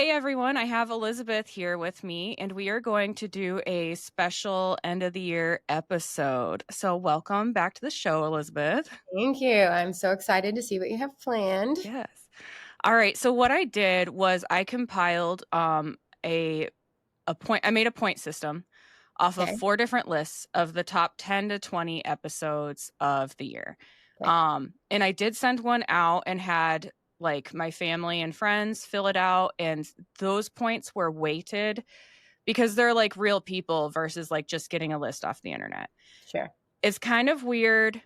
Hey everyone, I have Elizabeth here with me, and we are going to do a special end of the year episode. So, welcome back to the show, Elizabeth. Thank you. I'm so excited to see what you have planned. Yes. All right. So, what I did was I compiled I made a point system off of Okay. 4 different lists of the top 10 to 20 episodes of the year. Okay. And I did send one out and had like my family and friends fill it out, and those points were weighted because they're like real people versus like just getting a list off the internet. Sure. It's kind of weird.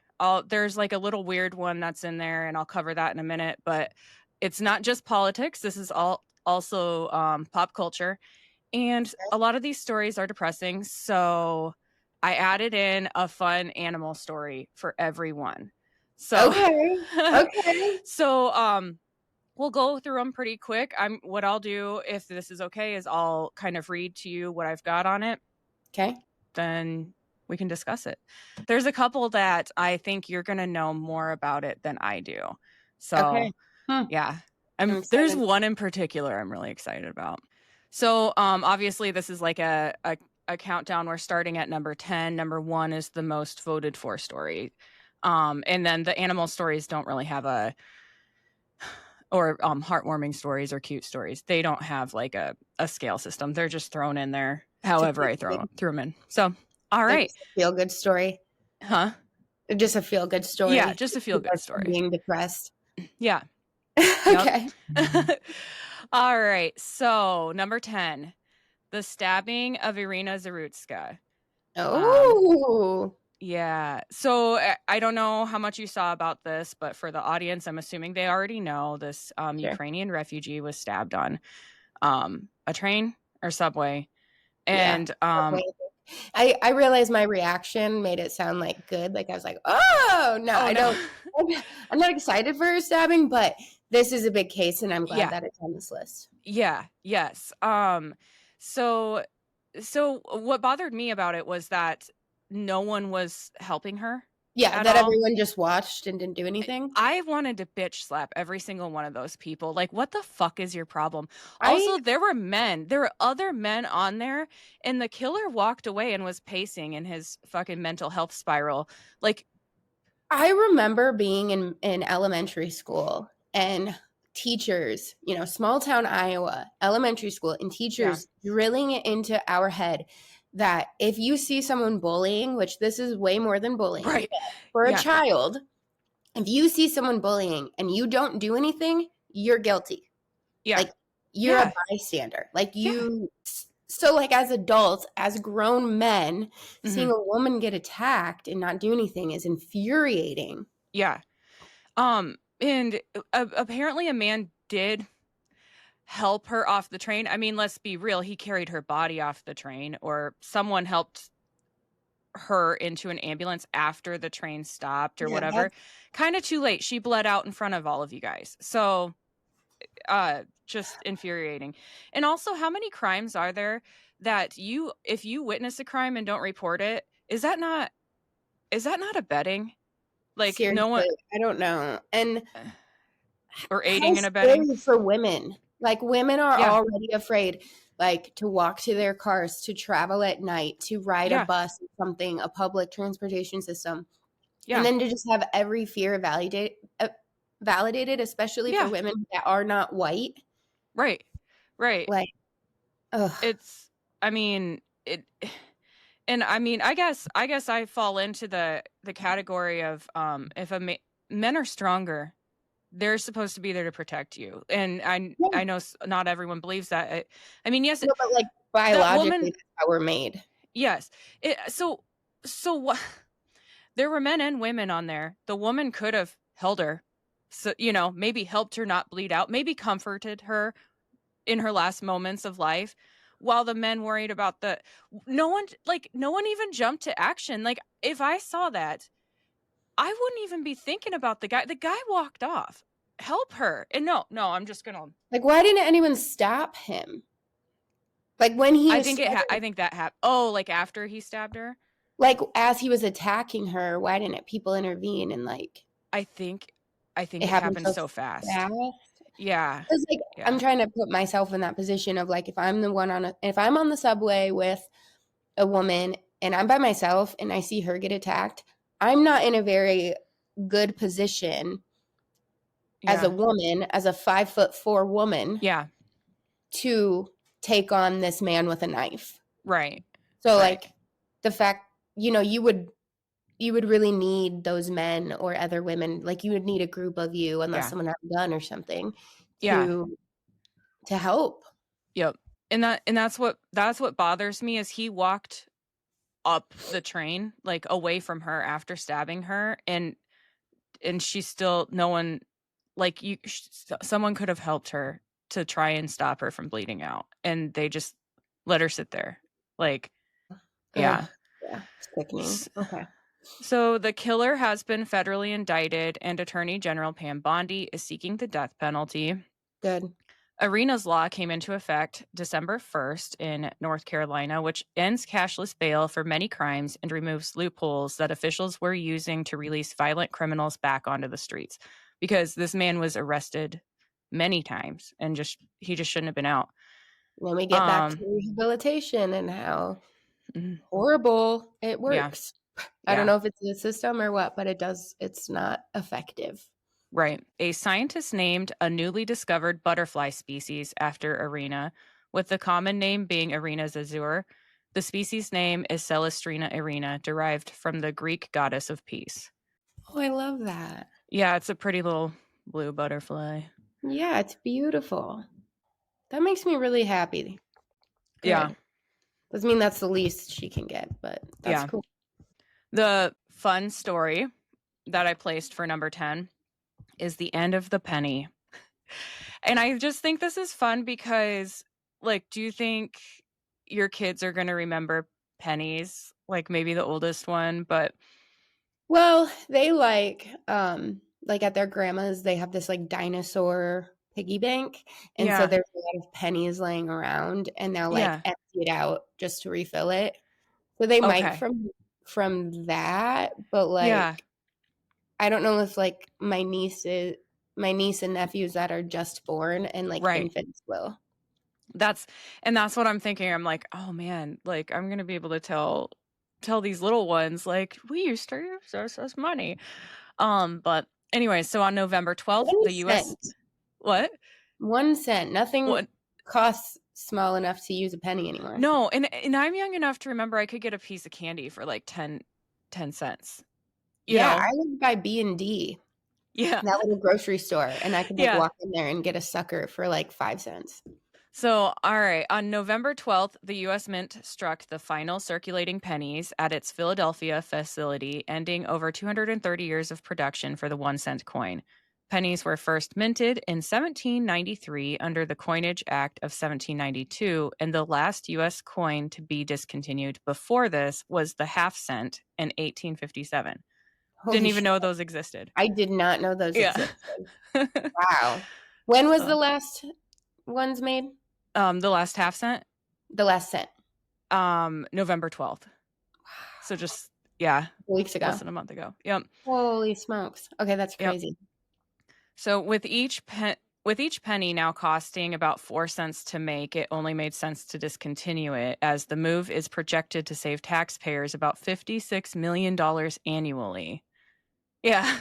There's like a little weird one that's in there, and I'll cover that in a minute, but it's not just politics. This is also pop culture. And a lot of these stories are depressing. So I added in a fun animal story for everyone. So, Okay. Okay. so we'll go through them pretty quick. What I'll do, if this is okay, is I'll kind of read to you what I've got on it. Okay. Then we can discuss it. There's a couple that I think you're going to know more about it than I do. So, Okay. yeah. I'm There's excited. one in particular I'm really excited about. So, obviously this is like a countdown. We're starting at number 10. Number 1 is the most voted for story. And then the animal stories don't really have or heartwarming stories or cute stories. They don't have like a scale system. They're just thrown in there however I threw them in. So, all right. Just a feel-good story. Huh? Just a feel-good story. Yeah, just a feel-good story. Being depressed. Yeah. Okay. All right. So, number 10, the stabbing of Irina Zarutska. Oh. Yeah. So I don't know how much you saw about this, but for the audience, I'm assuming they already know this Sure. Ukrainian refugee was stabbed on a train or subway. Yeah. And I realized my reaction made it sound like good. Like I was like, oh no, I don't. I'm not excited for her stabbing, but this is a big case, and I'm glad that it's on this list. Yeah. Yes. So what bothered me about it was that no one was helping her. Yeah, that everyone just watched and didn't do anything. I wanted to bitch slap every single one of those people. Like, what the fuck is your problem? Also, there were other men on there, and the killer walked away and was pacing in his fucking mental health spiral. Like, I remember being in elementary school and teachers, small town Iowa, elementary school, and teachers drilling it into our head that if you see someone bullying, which this is way more than bullying, right? For a child, if you see someone bullying and you don't do anything, you're guilty. Yeah. Like you're a bystander. Like you so like as adults, as grown men, seeing a woman get attacked and not do anything is infuriating. Yeah. And apparently a man did help her off the train. I mean, let's be real. He carried her body off the train, or someone helped her into an ambulance after the train stopped or whatever. Kind of too late. She bled out in front of all of you guys. So, just infuriating. And also, how many crimes are there that if you witness a crime and don't report it, is that not abetting? Like, seriously, no one, I don't know. And or aiding and abetting for women. Like women are already afraid, like to walk to their cars, to travel at night, to ride a bus, something, a public transportation system. Yeah. And then to just have every fear validated, especially for women that are not white. Right. Like, it's, I mean, and I mean, I guess I fall into the category of, if men are stronger, they're supposed to be there to protect you. And I know not everyone believes that. I mean, yes. No, but like biologically, that's how we're made. Yes. So what? There were men and women on there. The woman could have held her. So, maybe helped her not bleed out. Maybe comforted her in her last moments of life. While the men worried about no one even jumped to action. Like, if I saw that, I wouldn't even be thinking about the guy. The guy walked off. Help her. And no, I'm just gonna. Like, why didn't anyone stop him? Like when he, I think that happened. Oh, like after he stabbed her. Like as he was attacking her, why didn't people intervene and like? I think it happened so fast. Yeah. It's like, I'm Yeah. trying to put myself in that position of like, if I'm on the subway with a woman and I'm by myself and I see her get attacked, I'm not in a very good position as a Yeah. woman, as a 5'4" woman, Yeah. to take on this man with a knife. Right. So Right. like the fact, you would really need those men or other women, like you would need a group of you, unless Yeah. someone had a gun or something, Yeah. to help. Yep. And that's what bothers me is he walked up the train, like away from her after stabbing her, and she's still, no one, like, someone could have helped her to try and stop her from bleeding out, and they just let her sit there. Like, yeah. Yeah, sickening. Okay. So the killer has been federally indicted, and Attorney General Pam Bondi is seeking the death penalty. Good. Arena's law came into effect December 1st in North Carolina, which ends cashless bail for many crimes and removes loopholes that officials were using to release violent criminals back onto the streets. Because this man was arrested many times and he just shouldn't have been out. Then we get back to rehabilitation and how horrible it Yeah. works. I don't know if it's the system or what, but it's not effective. Right. A scientist named a newly discovered butterfly species after Arena, with the common name being Arena zazur. The species name is Celestrina arena, derived from the Greek goddess of peace. Oh, I love that. Yeah, it's a pretty little blue butterfly. Yeah, it's beautiful. That makes me really happy. Good. Yeah. Doesn't mean that's the least she can get, but that's cool. The fun story that I placed for number 10 is the end of the penny. And I just think this is fun because, like, do you think your kids are going to remember pennies? Like, maybe the oldest one, but... Well, they like at their grandma's, they have this like dinosaur piggy bank. And so there's a lot of pennies laying around and they'll like empty it out just to refill it. So they might from that, but like I don't know if like my niece and nephews that are just born and like infants will. That's what I'm thinking. I'm like, oh man, like I'm gonna be able to tell these little ones, like, we used to use this as money. But anyway, so on November 12th, the US what? 1 cent. Nothing costs small enough to use a penny anymore. No, and I'm young enough to remember I could get a piece of candy for like 10 cents. You know? I lived by B&D. Yeah. That little grocery store. And I could like walk in there and get a sucker for like 5 cents. So, all right, on November 12th, the U.S. Mint struck the final circulating pennies at its Philadelphia facility, ending over 230 years of production for the 1 cent coin. Pennies were first minted in 1793 under the Coinage Act of 1792, and the last U.S. coin to be discontinued before this was the half cent in 1857. Didn't even know those existed. I did not know those existed. Wow. When was the last ones made? The last half cent? The last cent. November 12th. So just, weeks ago. Less than a month ago. Yep. Holy smokes. Okay, that's crazy. Yep. So with each penny now costing about 4 cents to make, it only made sense to discontinue it, as the move is projected to save taxpayers about $56 million annually. Yeah.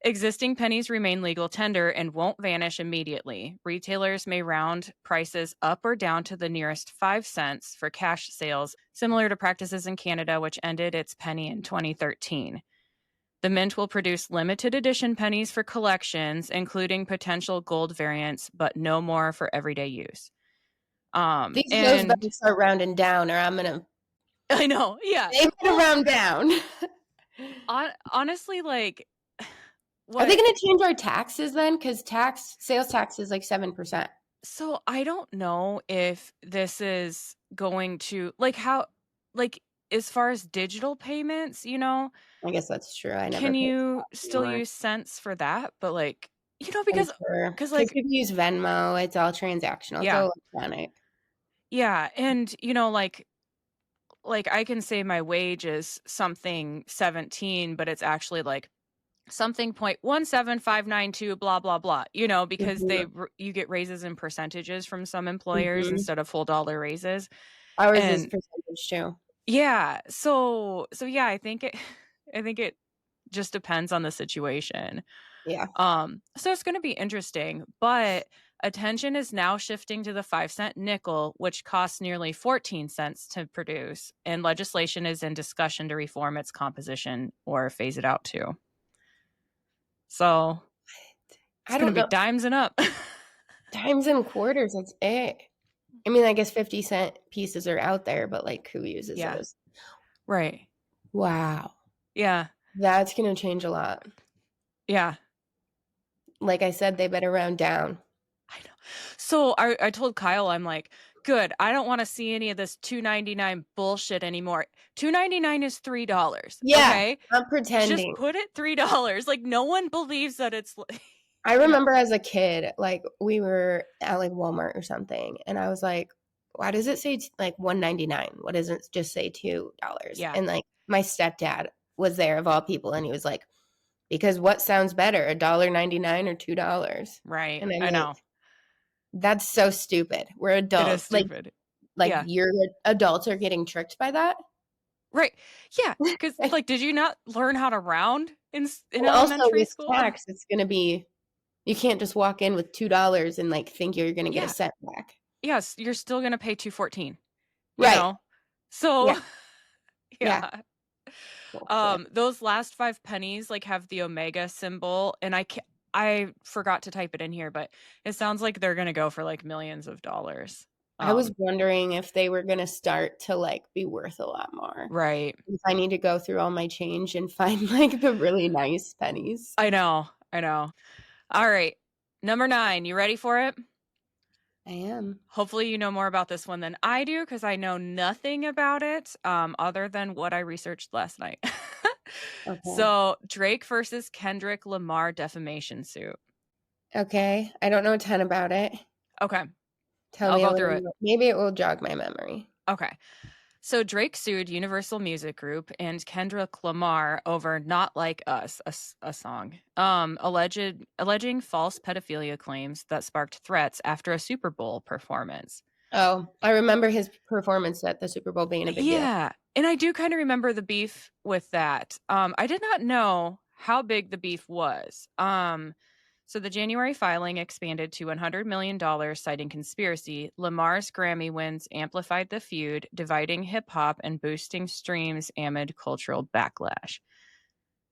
Existing pennies remain legal tender and won't vanish immediately. Retailers may round prices up or down to the nearest 5 cents for cash sales, similar to practices in Canada, which ended its penny in 2013. The mint will produce limited edition pennies for collections, including potential gold variants, but no more for everyday use. These shows better start rounding down, or I'm gonna. I know, yeah. They better round down. Honestly, like, what? Are they going to change our taxes then? Because sales tax is like 7%. So I don't know if this is going to as far as digital payments, I guess that's true. Can you still use cents for that? But like, because like if you use Venmo, it's all transactional. It's all electronic. Yeah, and like I can say my wage is something 17, but it's actually like something 0.17592 blah blah blah, you know, because Mm-hmm. you get raises in percentages from some employers Mm-hmm. instead of full dollar raises. Ours is And percentage too. yeah, so yeah, I think it I think it just depends on the situation. Yeah. So it's going to be interesting, but attention is now shifting to the 5-cent nickel, which costs nearly 14 cents to produce, and legislation is in discussion to reform its composition or phase it out too. So it's I going to don't be know. dimes and up. Dimes and quarters, that's it. I mean, I guess 50-cent pieces are out there, but like who uses Yeah. those? Right. Wow. Yeah. That's going to change a lot. Yeah. Like I said, they better round down. I know. So I told Kyle, I'm like, good. I don't want to see any of this $2.99 bullshit anymore. $2.99 is $3. Yeah, Okay. I'm Just pretending. put it $3. Like no one believes that it's I you know. remember as a kid, like we were at like Walmart or something, and I was like, why does it say like $1.99? What doesn't it just say $2? Yeah. And like my stepdad was there of all people, and he was like, because what sounds better, $1.99 or $2? Right. And I'm I like, know. that's so stupid. We're It is adults. stupid. Like Yeah. your adults are getting tricked by that. Right. Yeah. Because like, did you not learn how to round in And also elementary with school? tax, it's going to be, you can't just walk in with $2 and like think you're going to get a Yeah. cent back. Yes. You're still gonna pay $2.14. You Right. know. So Yeah. Yeah. yeah. Bullshit. Those last 5 pennies like have the omega symbol, and I forgot to type it in here, but it sounds like they're gonna go for like millions of dollars. I was wondering if they were going to start to like be worth a lot more. Right. If I need to go through all my change and find like the really nice pennies. I know. All right. Number 9, you ready for it? I am. Hopefully you know more about this one than I do, because I know nothing about it other than what I researched last night. Okay. So Drake versus Kendrick Lamar defamation suit. Okay. I don't know a ton about it. Okay. Tell I'll me a go through little it. more. Maybe it will jog my memory. Okay. So Drake sued Universal Music Group and Kendrick Lamar over "Not Like Us," a song, alleging false pedophilia claims that sparked threats after a Super Bowl performance. Oh, I remember his performance at the Super Bowl being a big deal. Yeah, and I do kind of remember the beef with that. I did not know how big the beef was. So the January filing expanded to $100 million, citing conspiracy. Lamar's Grammy wins amplified the feud, dividing hip hop and boosting streams amid cultural backlash.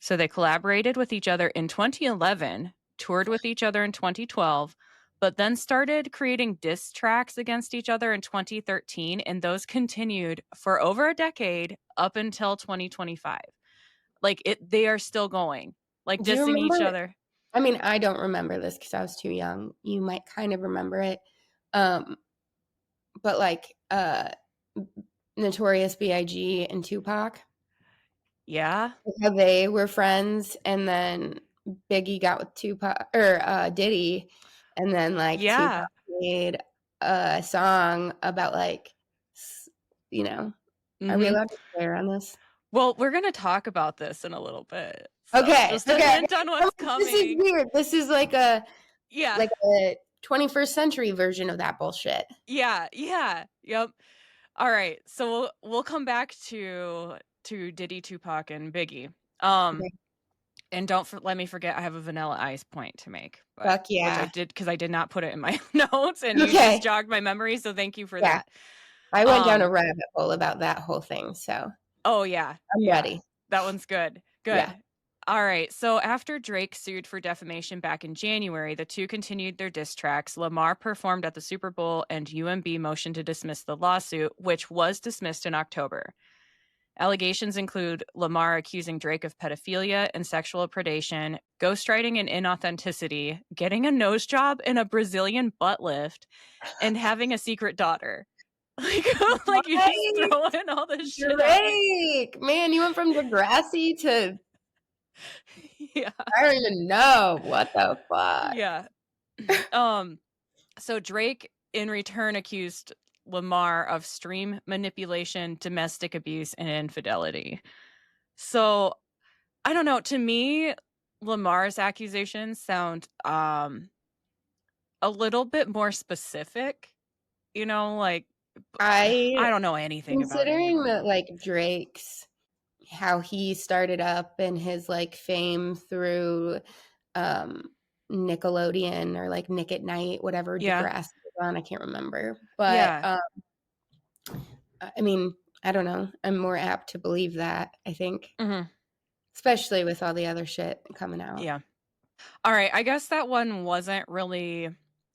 So they collaborated with each other in 2011, toured with each other in 2012, but then started creating diss tracks against each other in 2013, and those continued for over a decade up until 2025. Like they are still going, like Do you dissing each remember? other. I mean, I don't remember this because I was too young. You might kind of remember it. Um, but like Notorious B.I.G. and Tupac, Yeah. like how they were friends, and then Biggie got with Tupac or Diddy, and then like Tupac Yeah. made a song about like, you know, are we Mm-hmm. allowed to swear on this? Well, we're going to talk about this in a little bit. So Okay, just a okay. hint on Oh, what's this is coming. weird. This is Yeah. like a 21st century version of that bullshit. Yeah. Yeah. Yep. All right. So we'll come back to Diddy, Tupac, and Biggie. Okay. And let me forget I have a Vanilla Ice point to make, but Fuck which I yeah. did because I did not put it in my notes, and you just Okay. jogged my memory, so thank you for Yeah. that. I went down a rabbit hole about that whole thing, so Oh yeah. I'm Yeah. ready. That one's good. Yeah. Good. All right. So after Drake sued for defamation back in January, the two continued their diss tracks. Lamar performed at the Super Bowl, and UMB motioned to dismiss the lawsuit, which was dismissed in October. Allegations include Lamar accusing Drake of pedophilia and sexual predation, ghostwriting and inauthenticity, getting a nose job and a Brazilian butt lift, and having a secret daughter. Like you just Right. throw in all this shit out there. Drake. Man, you went from Degrassi to Yeah. I don't even know. What the fuck? Yeah. So Drake in return accused Lamar of stream manipulation, domestic abuse, and infidelity. So I don't know. To me, Lamar's accusations sound a little bit more specific, you know, like I I don't know anything about any of considering them. that like Drake's how he started up and his like fame through um Nickelodeon or like Nick at Night, whatever Yeah. Degrassi was on, I can't remember. But Yeah. I mean, I don't know. I'm more apt to believe that, I think, Mhm. especially with all the other shit coming out. Yeah. All right, I guess that one wasn't really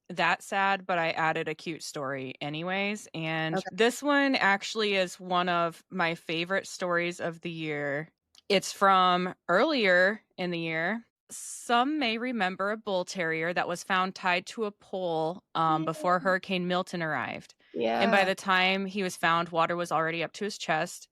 that sad, but I added a cute story anyways, and Okay. this one actually is one of my favorite stories of the year. It's from earlier in the year. Some may remember a bull terrier that was found tied to a pole Yeah. before Hurricane Milton arrived. And by Yeah. the time he was found, water was already up to his chest.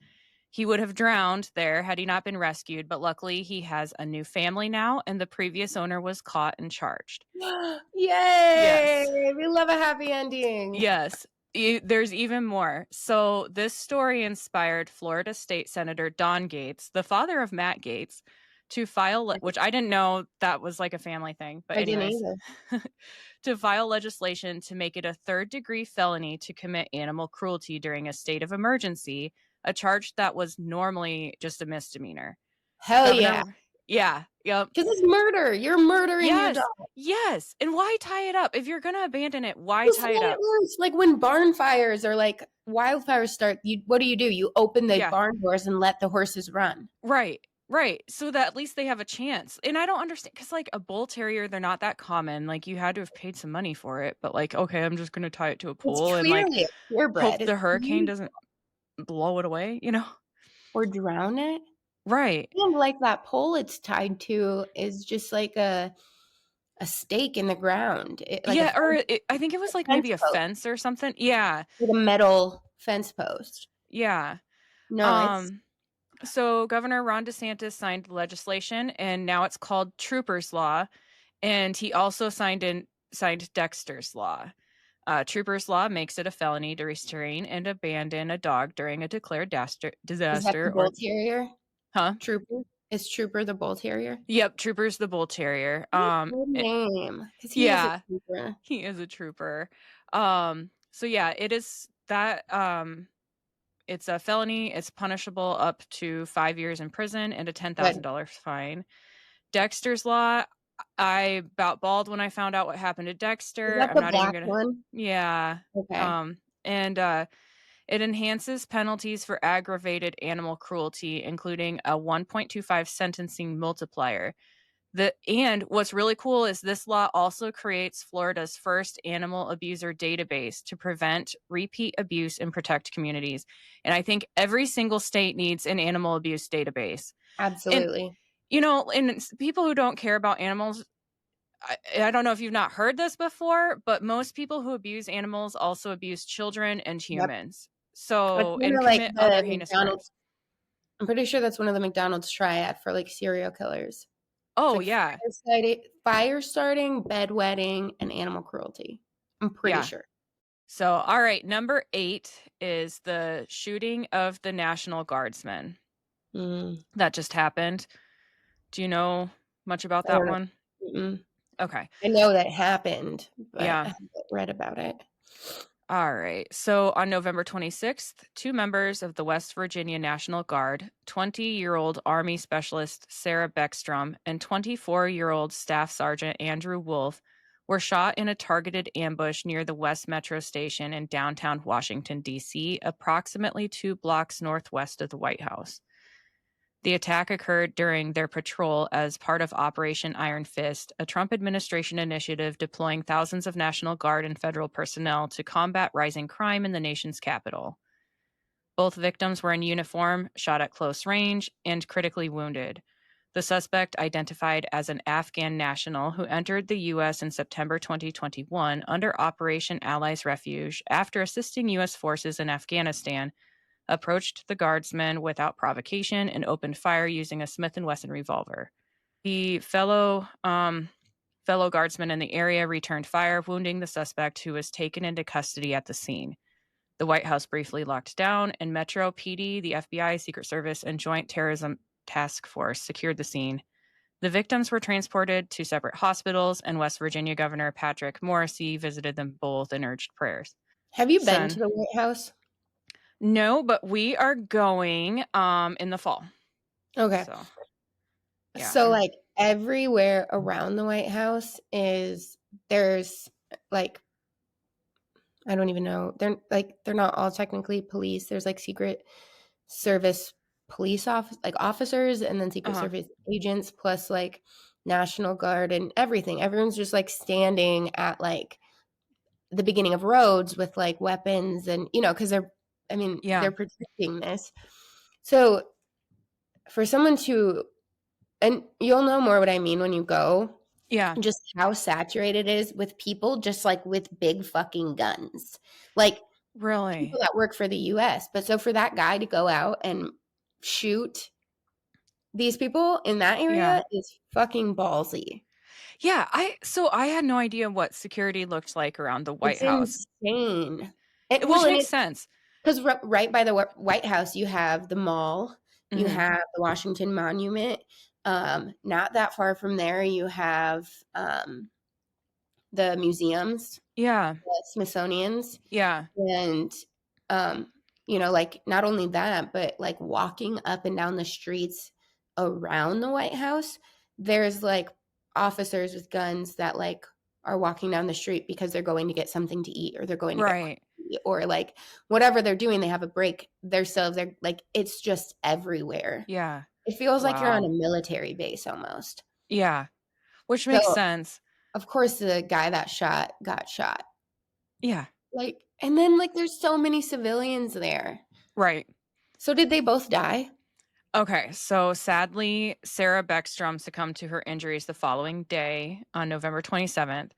He would have drowned there had he not been rescued, but luckily he has a new family now, and the previous owner was caught and charged. Yay! Yes. We love a happy ending. Yes. There's even more. So, this story inspired Florida State Senator Don Gates, the father of Matt Gates, to file, which I didn't know that was like a family thing, but I didn't anyways, either. to file legislation to make it a third-degree felony to commit animal cruelty during a state of emergency, a charge that was normally just a misdemeanor. Hell yeah. Governor Yeah, yep. Because it's murder. You're murdering your dog. Yes, yes, and why tie it up? If you're gonna abandon it, why Just tie it let it up? loose. Like when barn fires or like wildfires start, what do? You open the Yeah, barn doors and let the horses run. right, right, so that at least they have a chance, and I don't understand because like, a bull terrier, they're not that common, like, you had to have paid some money for it, but, like, okay, I'm just gonna tie it to a It's pole and, like, clearly a purebred. hope It's the hurricane cute. doesn't blow it away, you know? Or drown it. Right. And like that pole it's tied to is just like a stake in the ground. Like Yeah, or I think it was, like, fence maybe a post, fence or something. Yeah, like a metal fence post. yeah, No, it's um So Governor Ron DeSantis signed the legislation, and now it's called Troopers Law. And he also signed Dexter's Law. Troopers Law makes it a felony to restrain and abandon a dog during a declared is that the disaster bull or terrier? huh? Trooper? Is Trooper the bull terrier? Yep, Trooper's the bull terrier. What a good name. Because he is a Yeah, trooper. he is a trooper. So yeah, it is that it's a felony. It's punishable up to 5 years in prison and a Good. $10,000 fine. Dexter's Law, I about bawled when I found out what happened to Is Dexter. that I'm the not even black gonna one? Yeah, Okay. and, it enhances penalties for aggravated animal cruelty, including a 1.25 sentencing multiplier. And what's really cool is this law also creates Florida's first animal abuser database to prevent repeat abuse and protect communities, and I think every single state needs an animal abuse database. And Absolutely. and people who don't care about animals, I don't know if you've not heard this before, but most people who abuse animals also abuse children and Yep. humans. It's So, one and of like commit other the heinous McDonald's. crimes. I'm pretty sure that's one of the McDonald's triad for like serial killers. It's Oh, like yeah. fire starting, bedwetting, and animal cruelty. I'm pretty Yeah. sure. So, all right, number 8 is the shooting of the National Guardsmen. Mm, That just happened. Do you know much about I that don't know. one? Mm-mm. Okay. I know that happened, but Yeah. I haven't read about it. All right. So on November 26th, two members of the West Virginia National Guard, 20-year-old Army Specialist Sarah Beckstrom and 24-year-old Staff Sergeant Andrew Wolf, were shot in a targeted ambush near the West Metro Station in downtown Washington, D.C., approximately 2 blocks northwest of the White House. The attack occurred during their patrol as part of Operation Iron Fist, a Trump administration initiative deploying thousands of National Guard and federal personnel to combat rising crime in the nation's capital. Both victims were in uniform, shot at close range, and critically wounded. The suspect, identified as an Afghan national who entered the U.S. in September 2021 under Operation Allies Refuge after assisting U.S. forces in Afghanistan, approached the guardsmen without provocation and opened fire using a Smith & Wesson revolver. The fellow guardsmen in the area returned fire, wounding the suspect, who was taken into custody at the scene. The White House briefly locked down, and Metro PD, the FBI, Secret Service, and Joint Terrorism Task Force secured the scene. The victims were transported to separate hospitals, and West Virginia Governor Patrick Morrisey visited them both and urged prayers. Have you been to the White House? No, but we are going in the fall. Okay. So, yeah. So like everywhere around the White House there's like, I don't even know. They're not all technically police. There's like Secret Service police officers, and then Secret Service agents, plus like National Guard and everything. Everyone's just like standing at like the beginning of roads with like weapons, and because they're protecting this. So for someone to, and you'll know more what I mean when you go. Yeah. Just how saturated it is with people just like with big fucking guns. Like really people that work for the US. But so for that guy to go out and shoot these people in that area is fucking ballsy. Yeah, I had no idea what security looked like around the White House. Insane. Which makes sense. Because right by the White House, you have the mall, you have the Washington Monument. Not that far from there, you have the museums. Yeah. The Smithsonian's. Yeah. And, like not only that, but like walking up and down the streets around the White House, there's like officers with guns that like are walking down the street because they're going to get something to eat, or they're going to get coffee, or like whatever they're doing, they have a break. They're like, it's just everywhere. Yeah. It feels like you're on a military base almost. Yeah. Which makes sense. Of course, the guy that got shot. Yeah. Like, and then like there's so many civilians there. Right. So did they both die? Okay, so sadly, Sarah Beckstrom succumbed to her injuries the following day on November 27th.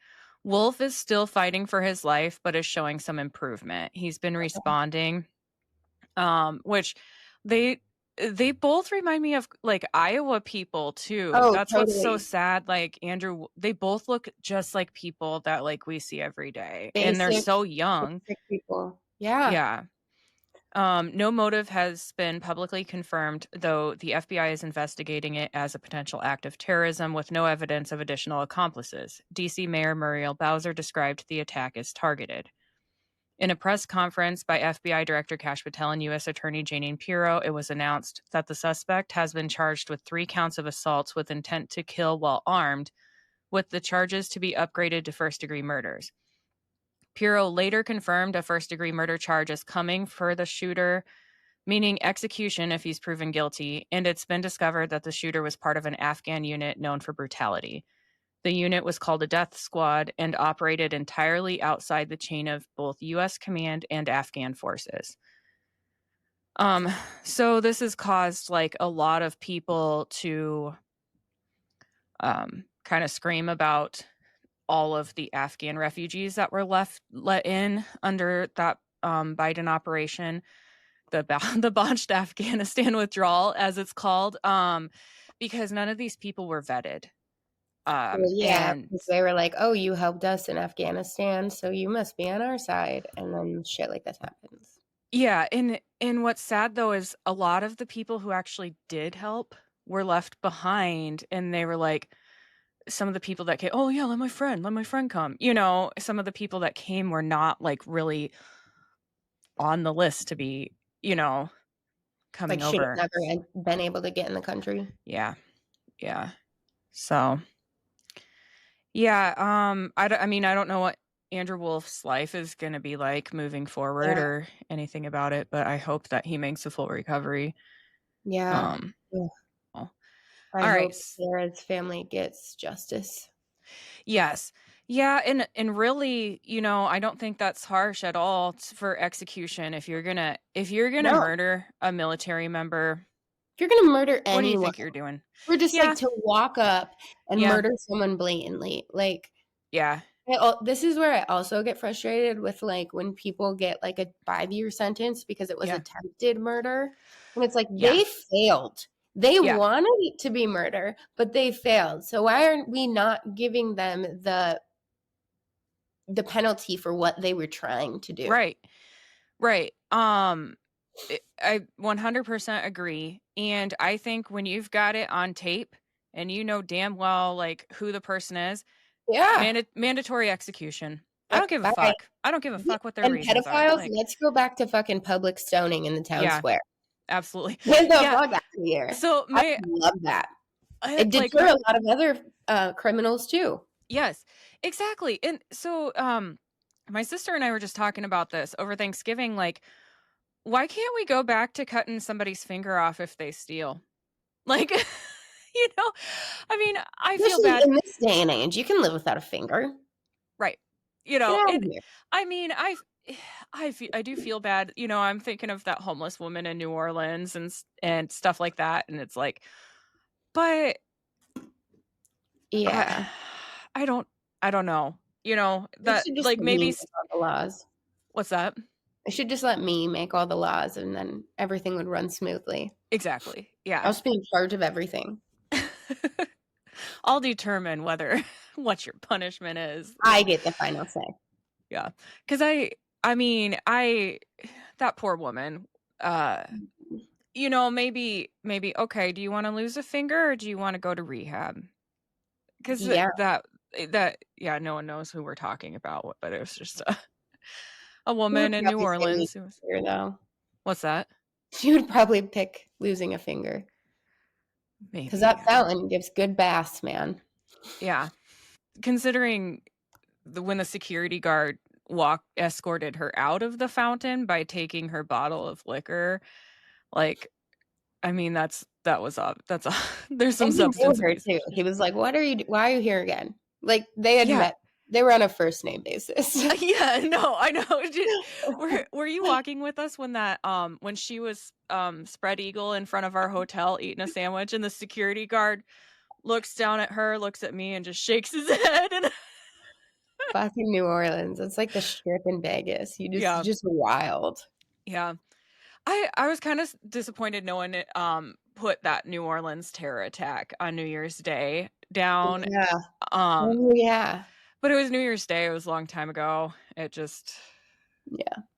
Wolf is still fighting for his life, but is showing some improvement. He's been responding, which they both remind me of like Iowa people too. Oh, that's totally. What's so sad. Like Andrew, they both look just like people that like we see every day, and they're so young. People. Yeah. Yeah. No motive has been publicly confirmed, though the FBI is investigating it as a potential act of terrorism with no evidence of additional accomplices. DC Mayor Muriel Bowser described the attack as targeted. In a press conference by FBI Director Kash Patel and U.S. Attorney Janine Pirro, it was announced that the suspect has been charged with 3 counts of assaults with intent to kill while armed, with the charges to be upgraded to first-degree murders. Pirro later confirmed a first-degree murder charge is coming for the shooter, meaning execution if he's proven guilty, and it's been discovered that the shooter was part of an Afghan unit known for brutality. The unit was called a death squad and operated entirely outside the chain of both U.S. command and Afghan forces. So this has caused like a lot of people to kind of scream about all of the Afghan refugees that were let in under that Biden operation, the botched Afghanistan withdrawal, as it's called, because none of these people were vetted. And they were like, "Oh, you helped us in Afghanistan, so you must be on our side," and then shit like this happens. Yeah, and what's sad though is a lot of the people who actually did help were left behind, and they were like, some of the people that came, oh yeah, let my friend come. Some of the people that came were not like really on the list to be, coming like, over. Never had been able to get in the country. Yeah. So, yeah. I don't know what Andrew Wolf's life is going to be like moving forward or anything about it, but I hope that he makes a full recovery. Yeah. I hope Sarah's family gets justice. Yes. Yeah, and really, I don't think that's harsh at all for execution. If you're gonna murder a military member, if you're gonna murder anyone, what do you think you're doing? We're just like to walk up and murder someone blatantly, like. Yeah. This is where I also get frustrated with like when people get like a 5-year sentence because it was attempted murder, and it's like they failed. They wanted it to be murder, but they failed. So why aren't we not giving them the penalty for what they were trying to do? Right. I 100% agree. And I think when you've got it on tape and you know damn well like who the person is, Yeah. mandatory execution. I Yep, don't give a bye. fuck. I don't give a fuck what their And reasons are. pedophiles, Like, let's go back to fucking public stoning in the town yeah, square. absolutely. Get the Yeah. fuck out of here. So I love that. It like deter a lot of other criminals too. yes, exactly. And so my sister and I were just talking about this over Thanksgiving. Like, why can't we go back to cutting somebody's finger off if they steal? Like, you know, I mean, I feel Especially bad. in this day and age, you can live without a finger. Right. You Get know, out of it, here. I mean, I do feel bad. You know, I'm thinking of that homeless woman in New Orleans and stuff like that. And it's like, but Yeah. I don't know. You know, They that should just like let me maybe make all the laws. what's that? They should just let me make all the laws and then everything would run smoothly. Exactly. Yeah. I'll just be in charge of everything. I'll determine whether what your punishment is. I get the final say. Yeah. Cuz I mean, that poor woman, you know, maybe okay, do you want to lose a finger or do you want to go to rehab? Cuz Yeah. that yeah, no one knows who we're talking about, but it was just a You would woman in New probably say losing Orleans who a was finger, though. What's that? She would probably pick losing a finger. Because Maybe, that yeah. fountain gives good baths, man. Yeah. Considering when the security guard escorted her out of the fountain by taking her bottle of liquor, like, I mean, that's there's some And he knew substance her abuse too. He issues. was like, why are you here again? Like they had Yeah. met. They were on a first name basis. Yeah, no, I know. Were you walking with us when she was spread eagle in front of our hotel eating a sandwich and the security guard looks down at her, looks at me and just shakes his head and Fucking New Orleans. It's like the strip in Vegas. yeah. Just wild. Yeah. I was kind of disappointed no one put that New Orleans terror attack on New Year's Day down. Yeah. Um Oh yeah. but it was New Year's Day, it was a long time ago. It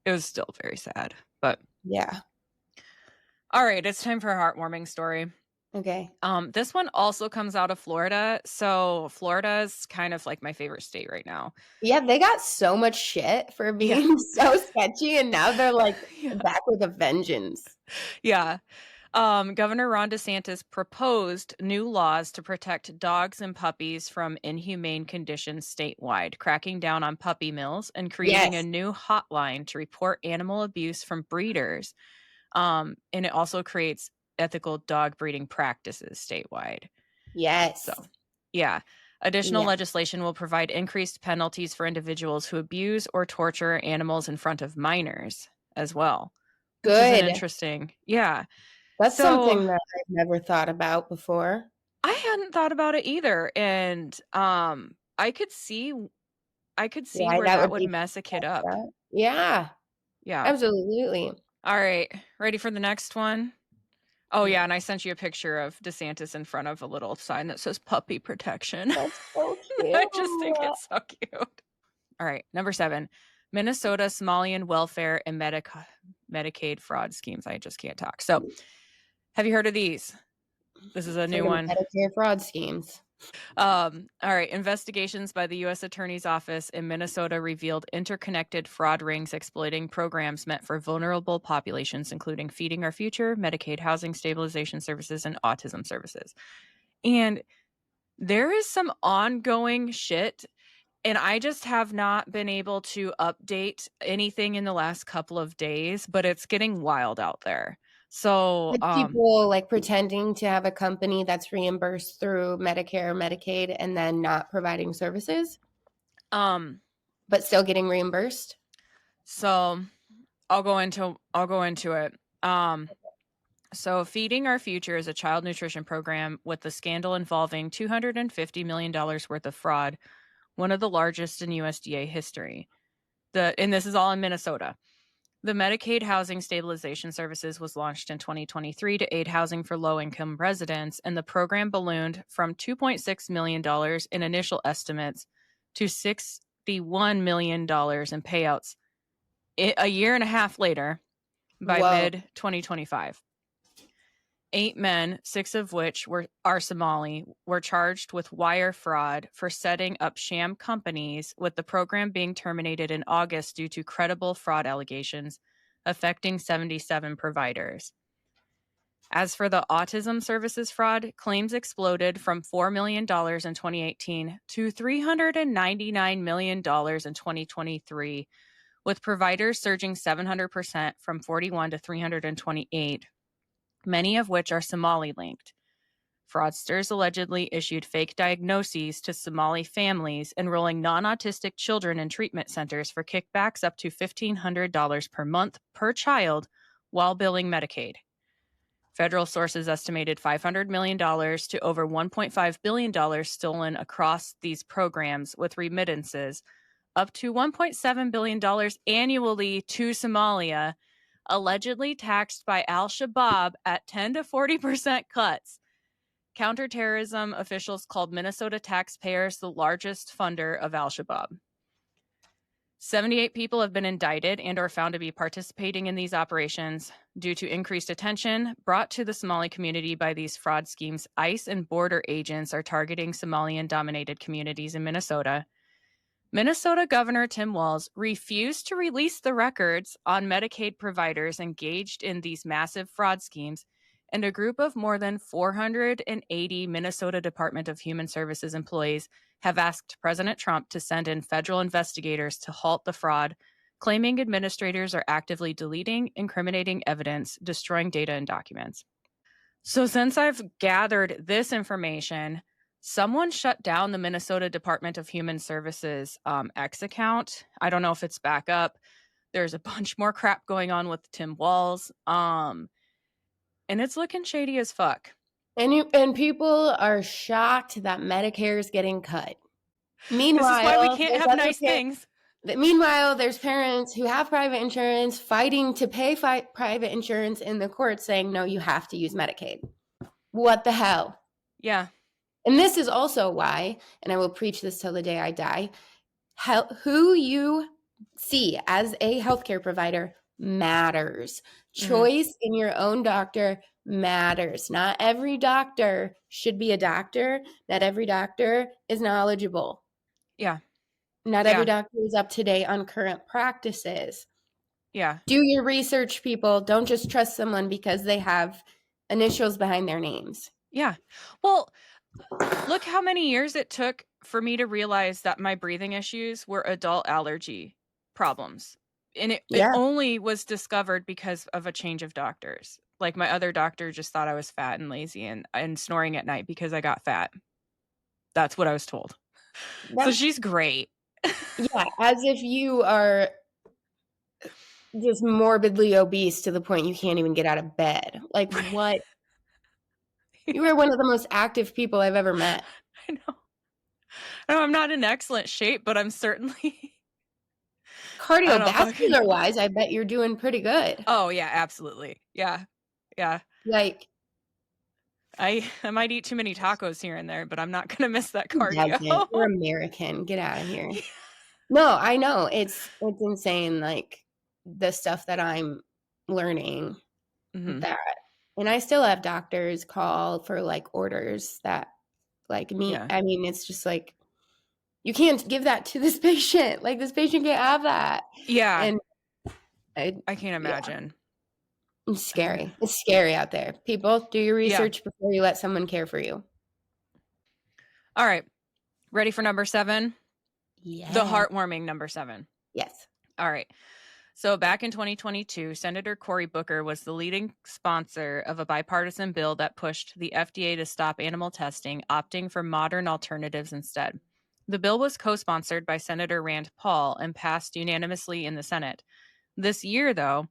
was still very sad. But Yeah. all right, it's time for a heartwarming story. Okay. This one also comes out of Florida. So Florida is kind of like my favorite state right now. Yeah, they got so much shit for being so sketchy, and now they're like back with a vengeance. Yeah. Governor Ron DeSantis proposed new laws to protect dogs and puppies from inhumane conditions statewide, cracking down on puppy mills and creating a new hotline to report animal abuse from breeders. And it also creates ethical dog breeding practices statewide. Yes. So, yeah. Additional legislation will provide increased penalties for individuals who abuse or torture animals in front of minors as well. Good. Which is interesting. Yeah. That's something that I've never thought about before. I hadn't thought about it either. And I could see where that would mess a kid up. Yeah. Yeah. Absolutely. All right. Ready for the next one? Oh, yeah. And I sent you a picture of DeSantis in front of a little sign that says puppy protection. That's so cute. I just think it's so cute. All right. Number 7, Minnesota Somalian welfare and Medicaid fraud schemes. I just can't talk. So have you heard of these? This is a new one. Medicare fraud schemes. All right. Investigations by the U.S. Attorney's Office in Minnesota revealed interconnected fraud rings exploiting programs meant for vulnerable populations, including Feeding Our Future, Medicaid housing stabilization services, and autism services. And there is some ongoing shit, and I just have not been able to update anything in the last couple of days, but it's getting wild out there. So people like pretending to have a company that's reimbursed through Medicare or Medicaid and then not providing services, but still getting reimbursed. So I'll go into it. So Feeding Our Future is a child nutrition program with the scandal involving $250 million worth of fraud, one of the largest in USDA history. And this is all in Minnesota. The Medicaid Housing Stabilization Services was launched in 2023 to aid housing for low-income residents, and the program ballooned from $2.6 million in initial estimates to $61 million in payouts a year and a half later by mid-2025. 8 men, 6 of which are Somali, were charged with wire fraud for setting up sham companies, with the program being terminated in August due to credible fraud allegations affecting 77 providers. As for the autism services fraud, claims exploded from $4 million in 2018 to $399 million in 2023, with providers surging 700% from 41 to 328, many of which are Somali-linked. Fraudsters allegedly issued fake diagnoses to Somali families, enrolling non-autistic children in treatment centers for kickbacks up to $1,500 per month per child while billing Medicaid. Federal sources estimated $500 million to over $1.5 billion stolen across these programs, with remittances up to $1.7 billion annually to Somalia, allegedly taxed by al-Shabaab at 10 to 40% cuts. Counterterrorism officials called Minnesota taxpayers the largest funder of al-Shabaab. 78 people have been indicted and or found to be participating in these operations. Due to increased attention brought to the Somali community by these fraud schemes, ICE and border agents are targeting Somalian-dominated communities in Minnesota. Minnesota Governor Tim Walz refused to release the records on Medicaid providers engaged in these massive fraud schemes, and a group of more than 480 Minnesota Department of Human Services employees have asked President Trump to send in federal investigators to halt the fraud, claiming administrators are actively deleting incriminating evidence, destroying data and documents. So since I've gathered this information, someone shut down the Minnesota Department of Human Services X account. I don't know if it's back up. There's a bunch more crap going on with Tim Walz. And it's looking shady as fuck. And people are shocked that Medicare is getting cut. Meanwhile, this is why we can't have nice things. Meanwhile, there's parents who have private insurance fighting to pay private insurance in the court, saying, no, you have to use Medicaid. What the hell? Yeah. And this is also why, and I will preach this till the day I die, who you see as a healthcare provider matters. Choice in your own doctor matters. Not every doctor should be a doctor. Not every doctor is knowledgeable. Yeah. Not every doctor is up to date on current practices. Yeah. Do your research, people. Don't just trust someone because they have initials behind their names. Yeah. Well, look how many years it took for me to realize that my breathing issues were adult allergy problems. And it only was discovered because of a change of doctors. Like, my other doctor just thought I was fat and lazy and snoring at night because I got fat. That's what I was told. So she's great. Yeah, as if you are just morbidly obese to the point you can't even get out of bed. Like, what? You are one of the most active people I've ever met. I know. I'm not in excellent shape, but I'm certainly... Cardiovascular-wise, I bet you're doing pretty good. Oh, yeah, absolutely. Yeah. Yeah. Like... I might eat too many tacos here and there, but I'm not going to miss that cardio. You're American. Get out of here. No, I know. It's insane, like, the stuff that I'm learning. That, and I still have doctors call for, like, orders that, like, me. Yeah. I mean, it's just like, you can't give that to this patient. Like, this patient can't have that. Yeah. And I can't imagine. Yeah. It's scary. It's scary out there. People, do your research before you let someone care for you. All right. Ready for number 7? Yeah. The heartwarming number 7. Yes. All right. So back in 2022, Senator Cory Booker was the leading sponsor of a bipartisan bill that pushed the FDA to stop animal testing, opting for modern alternatives instead. The bill was co-sponsored by Senator Rand Paul and passed unanimously in the Senate. This year, though,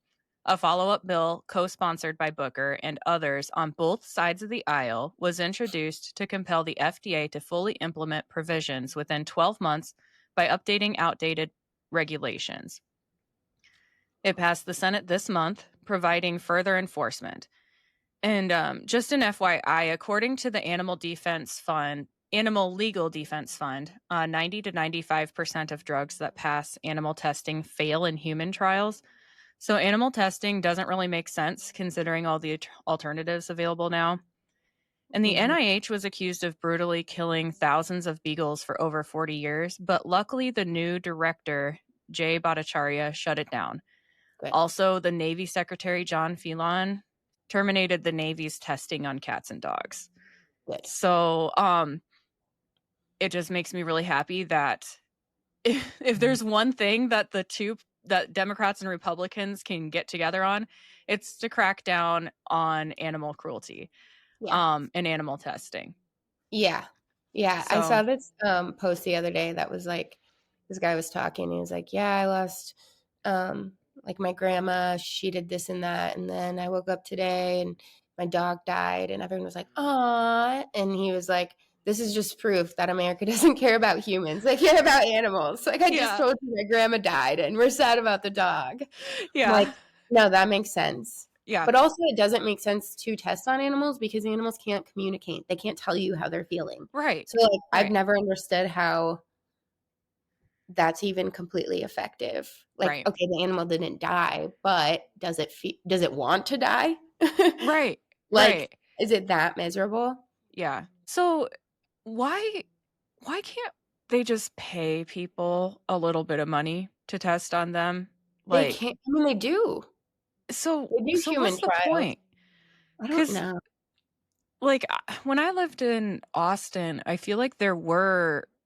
a follow-up bill co-sponsored by Booker and others on both sides of the aisle was introduced to compel the FDA to fully implement provisions within 12 months by updating outdated regulations. It passed the Senate this month, providing further enforcement. And just an FYI, according to the Animal Legal Defense Fund, 90 to 95% of drugs that pass animal testing fail in human trials. So animal testing doesn't really make sense considering all the alternatives available now. And the Mhm. NIH was accused of brutally killing thousands of beagles for over 40 years, but luckily the new director, Jay Bhattacharya, shut it down. Good. Also, the Navy Secretary, John Phelan, terminated the Navy's testing on cats and dogs. Good. So, it just makes me really happy that if there's one thing that that Democrats and Republicans can get together on, it's to crack down on animal cruelty, Yeah. and animal testing. Yeah. Yeah. I So, saw this post the other day that was like, this guy was talking. He was like, yeah, I lost like my grandma, she did this and that. And then I woke up today and my dog died. And everyone was like, aw. And he was like, this is just proof that America doesn't care about humans. They care about animals. Like, I just yeah. told you my grandma died and we're sad about the dog. I'm like, Yeah. no, that makes sense. Yeah. But also, it doesn't make sense to test on animals because animals can't communicate. They can't tell you how they're feeling. Right. So, like, I've Right. never understood how that's even completely effective. Like, Right. okay, the animal didn't die, but does it want to die? Right. Like, Right. is it that miserable? Yeah. So why can't they just pay people a little bit of money to test on them? They Like, can't. I mean, they do. so They do human what's the trials. point? I don't Because know. like when I lived in Austin, I feel like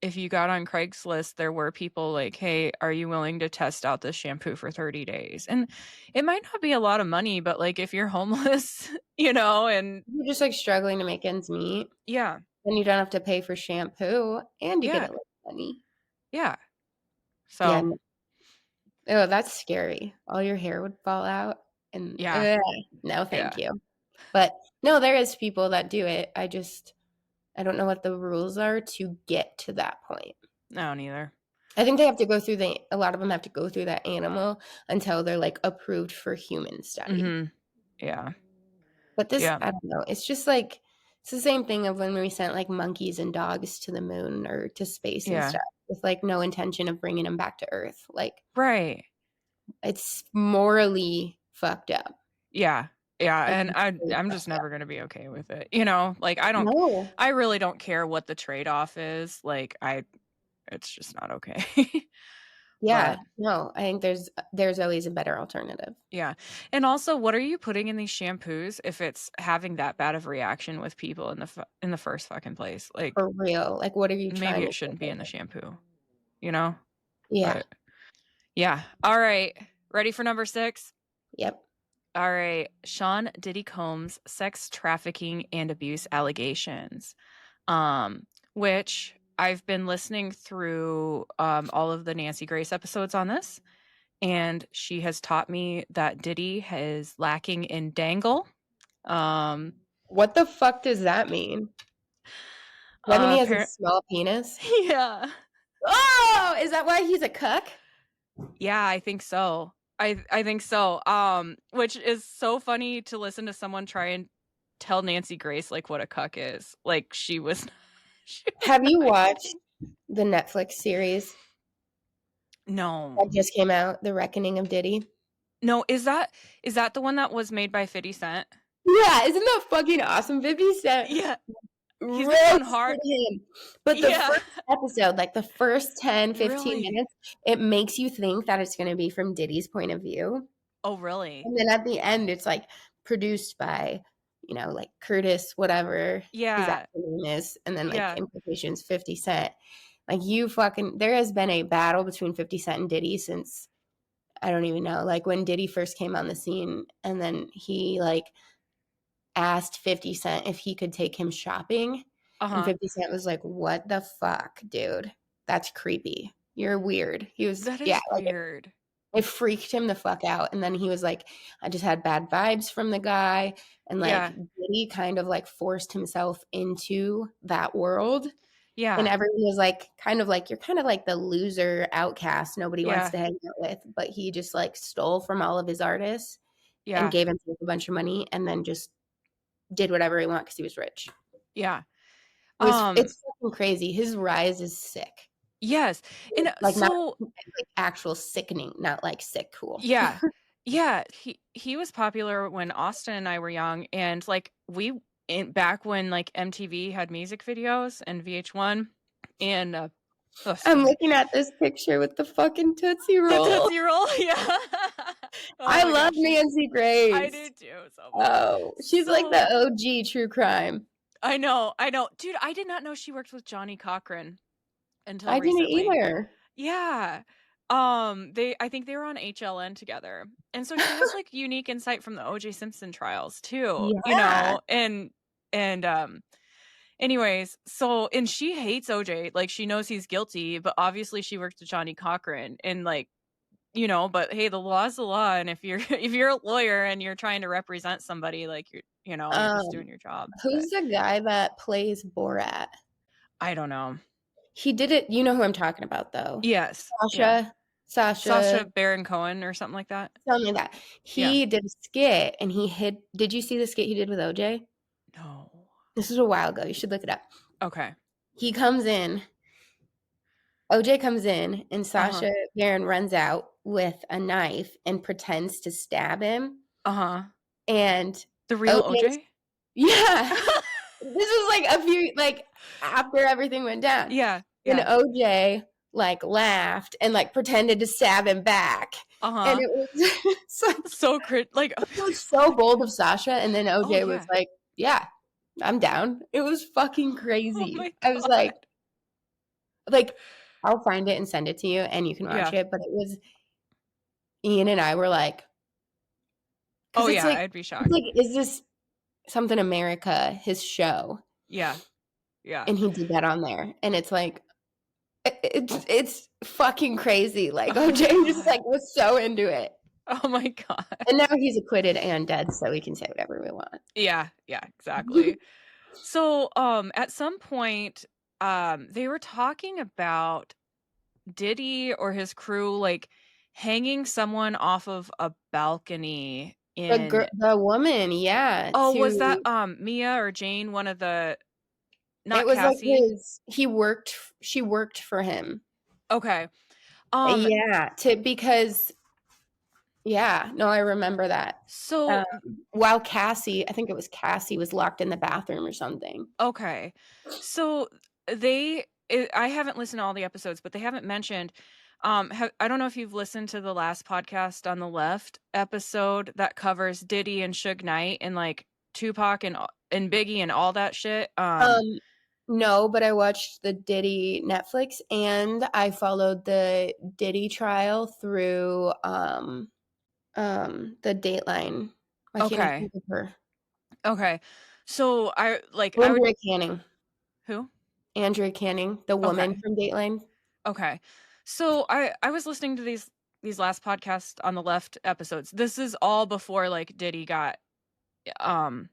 if you got on Craigslist, there were people like, hey, are you willing to test out this shampoo for 30 days? And it might not be a lot of money, but like if you're homeless, and You're just like struggling to make ends meet. yeah, Then you don't have to pay for shampoo and you get yeah, a little money. yeah. Yeah. So Oh, that's scary. All your hair would fall out and yeah, no, yeah. thank you. But no, there is people that do it. I don't know what the rules are to get to that point. No, neither. I think they have to go through a lot of them have to go through that animal until they're like approved for human study. Mm-hmm. Yeah. But this, Yeah. I don't know. It's just like it's the same thing of when we sent like monkeys and dogs to the moon or to space and Yeah. stuff with like no intention of bringing them back to Earth. Like Right. it's morally fucked up. Yeah. Yeah. Like And really I'm just fucked up. never gonna be okay with it. Like No. I really don't care what the trade-off is. Like it's just not okay. Yeah. But No. I think there's always a better alternative. yeah. And also, what are you putting in these shampoos if it's having that bad of reaction with people in the first fucking place? Like For real. Like what are you maybe trying to it shouldn't be do? in the shampoo, you know? Yeah. But yeah. All right. Ready for number 6? Yep. All right. Sean Diddy Combs' sex trafficking and abuse allegations. Which I've been listening through all of the Nancy Grace episodes on this, and she has taught me that Diddy is lacking in dangle. What the fuck does that mean? Does that mean he has a small penis? Yeah. Oh, is that why he's a cuck? Yeah, I think so. I think so. Which is so funny to listen to someone try and tell Nancy Grace like what a cuck is. Like she was Have you not watched kidding. the Netflix series No. that just came out, The Reckoning of Diddy? No, is that the one that was made by 50 Cent? Yeah, isn't that fucking awesome? 50 Cent Yeah. He's been going hard. roasted him. But the first episode, like the first 10, 15 Really? minutes, it makes you think that it's going to be from Diddy's point of view. Oh, really? And then at the end, it's like produced by, like Curtis, whatever his Yeah. actual name is. And then like Yeah. implications 50 Cent. Like there has been a battle between 50 Cent and Diddy since, I don't even know, like when Diddy first came on the scene. And then he like asked 50 Cent if he could take him shopping. And 50 Cent was like, what the fuck, dude? That's creepy. You're weird. He was, That is yeah, weird. it freaked him the fuck out. And then he was like, I just had bad vibes from the guy. And like, Diddy kind of like forced himself into that world. Yeah. And everyone was like, kind of like, you're kind of like the loser outcast nobody wants to hang out with. But he just like stole from all of his artists and gave himself a bunch of money and then just did whatever he wanted because he was rich. Yeah. It's fucking crazy. His rise is sick. Yes. And like so not like actual sickening, not like sick cool. Yeah. Yeah, he was popular when Austin and I were young, and, like, back when, like, MTV had music videos and VH1, and, oh, I'm excuse me. looking at this picture with the fucking Tootsie The Roll. Tootsie Roll, yeah. Oh I my love gosh, Nancy I Grace. do too, so much. Oh, she's like the So OG true crime. I know. Dude, I did not know she worked with Johnny Cochran until I didn't recently. either. Yeah. I think they were on HLN together. And so she has, like, unique insight from the O.J. Simpson trials too, Yeah. and anyways, so and she hates OJ, like, she knows he's guilty, but obviously she worked with Johnny Cochran and, like, but hey, the law's the law, and if you're if you're a lawyer and you're trying to represent somebody, like, you're just Um, doing your job, but who's the guy that plays Borat? I don't know. He did it. You know who I'm talking about, though. Yes. Yeah. Sasha, Sacha Baron Cohen or something like that? something like that. Yeah. He did a skit and he hid. Did you see the skit he did with OJ? No. This was a while ago. You should look it up. Okay. He comes in, OJ comes in, and Uh-huh. Sasha Baron runs out with a knife and pretends to stab him. Uh-huh. And The real OJ, OJ? yeah, this was like a few, like after everything went down. Yeah. And Yeah. OJ like laughed and like pretended to stab him back. And Uh-huh. it was So like it was so bold of Sasha. And then oh, OJ was yeah. like, yeah, I'm down. It was fucking Oh crazy. my I was like, god. I'll find it and send it to you and you can watch Yeah. it. But it was Ian and I were like, Oh, because yeah, I'd be it's shocked. like, is this Something America, his show? Yeah. Yeah. And he did that on there. And it's like, it's fucking crazy. Like Oh my OJ just god. like was so into it. Oh my god. And now he's acquitted and dead, so we can say whatever we want. Yeah, exactly. So, at some point, they were talking about Diddy or his crew, like, hanging someone off of a balcony in The woman, yeah, oh, was that, Mia or Jane, one of the it not was like Cassie? she worked for him. Okay. Um, Yeah, yeah, no, I remember that. so While Cassie, I think it was Cassie, was locked in the bathroom or something. okay. So I haven't listened to all the episodes, but they haven't mentioned I don't know if you've listened to the last podcast on the left episode that covers Diddy and Suge Knight and like Tupac and Biggie and all that shit. No, but I watched the Diddy Netflix and I followed the Diddy trial through the Dateline. Why can't I Okay. think of her? Okay. So I would Andrea Canning. who? Andrea Canning, the woman Okay. from Dateline. Okay. So I was listening to these last podcast on the left episodes. This is all before like Diddy got like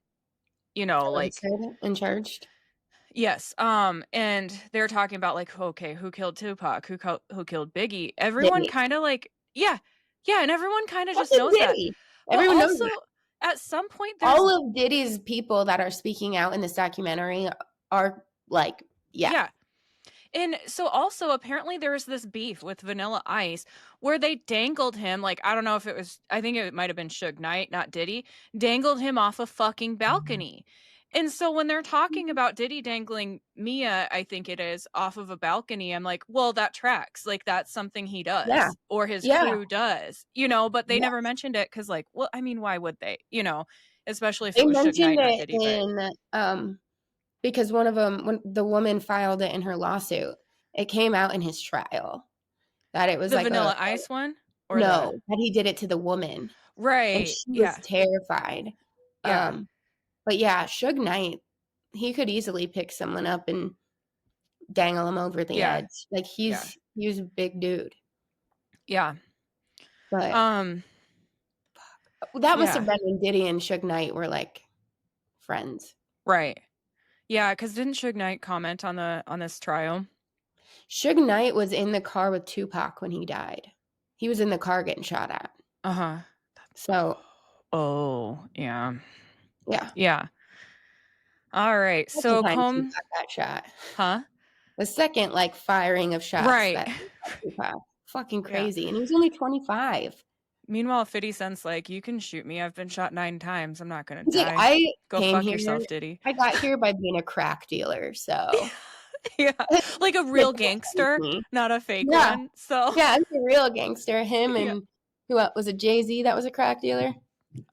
Arrested and charged. yes. And they're talking about like, okay, who killed Tupac? Who killed Biggie? Everyone Diddy. kind of like, yeah. Yeah, and everyone kind of just Fucking knows that. Diddy. But Everyone knows also that. at some point there's All of Diddy's people that are speaking out in this documentary are like, yeah. Yeah. And so also apparently there was this beef with Vanilla Ice where they dangled him, like I don't know if it was I think it might have been Suge Knight, not Diddy, dangled him off a fucking balcony. And so when they're talking about Diddy dangling Mia, I think it is, off of a balcony, I'm like, well, that tracks. Like that's something he Yeah. does or his Yeah. crew does, but they Yeah. never mentioned it because like, well, I mean, why would they? Especially if They it was Suge mentioned Knight, not it Diddy, but in because one of them, when the woman filed it in her lawsuit, it came out in his trial that it was the like Vanilla Ice one or that he did it to the woman, and right. she was Yeah. terrified. Yeah. But yeah, Suge Knight, he could easily pick someone up and dangle him over the edge. Like he was a big dude. Yeah. But that must have been when Diddy and Suge Knight were like friends. Right. Yeah, because didn't Suge Knight comment on this trial? Suge Knight was in the car with Tupac when he died. He was in the car getting shot at. Uh-huh. So yeah. Yeah. Yeah. All right. So Tupac got shot. Huh? The second firing of shots right. that Tupac. Fucking crazy. And he was only 25. Meanwhile, 50 Cent's like, you can shoot me. I've been shot 9 times. I'm not gonna He's like, die. I Go came fuck here. yourself, Diddy. I got here by being a crack dealer, so yeah, like a real gangster, not a fake one. So yeah, it's a real gangster. Him and who was it? Jay-Z that was a crack dealer.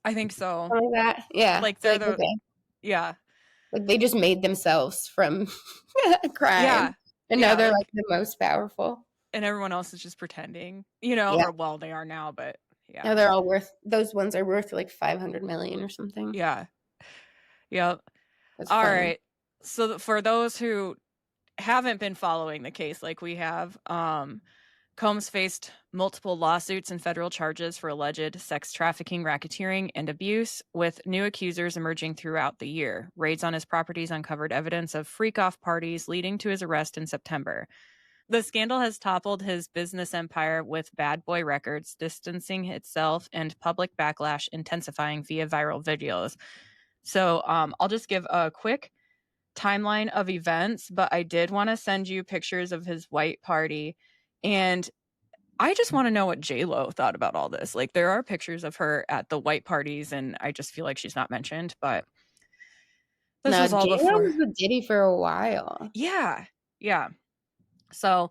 I think so. Something like that. Yeah, like they're like, the okay. yeah. Like they just made themselves from crime. Yeah. And now they're like the most powerful. And everyone else is just pretending, you know, or well, they are now, but yeah. Now they're all worth, those ones are worth like 500 million or something. Yeah. Yep. All right. So for those who haven't been following the case like we have, Combs faced multiple lawsuits and federal charges for alleged sex trafficking, racketeering, and abuse, with new accusers emerging throughout the year. Raids on his properties uncovered evidence of freak-off parties, leading to his arrest in September. The scandal has toppled his business empire, with Bad Boy Records distancing itself and public backlash intensifying via viral videos. So I'll just give a quick timeline of events, but I did want to send you pictures of his white party. And I just want to know what J-Lo thought about all this. Like, there are pictures of her at the white parties, and I just feel like she's not mentioned, but this was all J-Lo before. was with Diddy for a while. Yeah. Yeah. So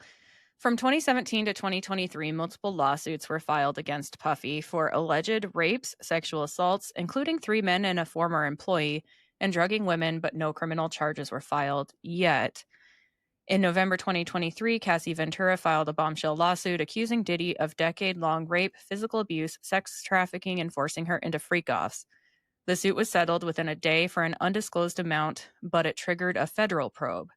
from 2017 to 2023, multiple lawsuits were filed against Puffy for alleged rapes, sexual assaults, including 3 men and a former employee, and drugging women, but no criminal charges were filed yet. In November 2023, Cassie Ventura filed a bombshell lawsuit accusing Diddy of decade-long rape, physical abuse, sex trafficking, and forcing her into freak-offs. The suit was settled within a day for an undisclosed amount, but it triggered a federal probe.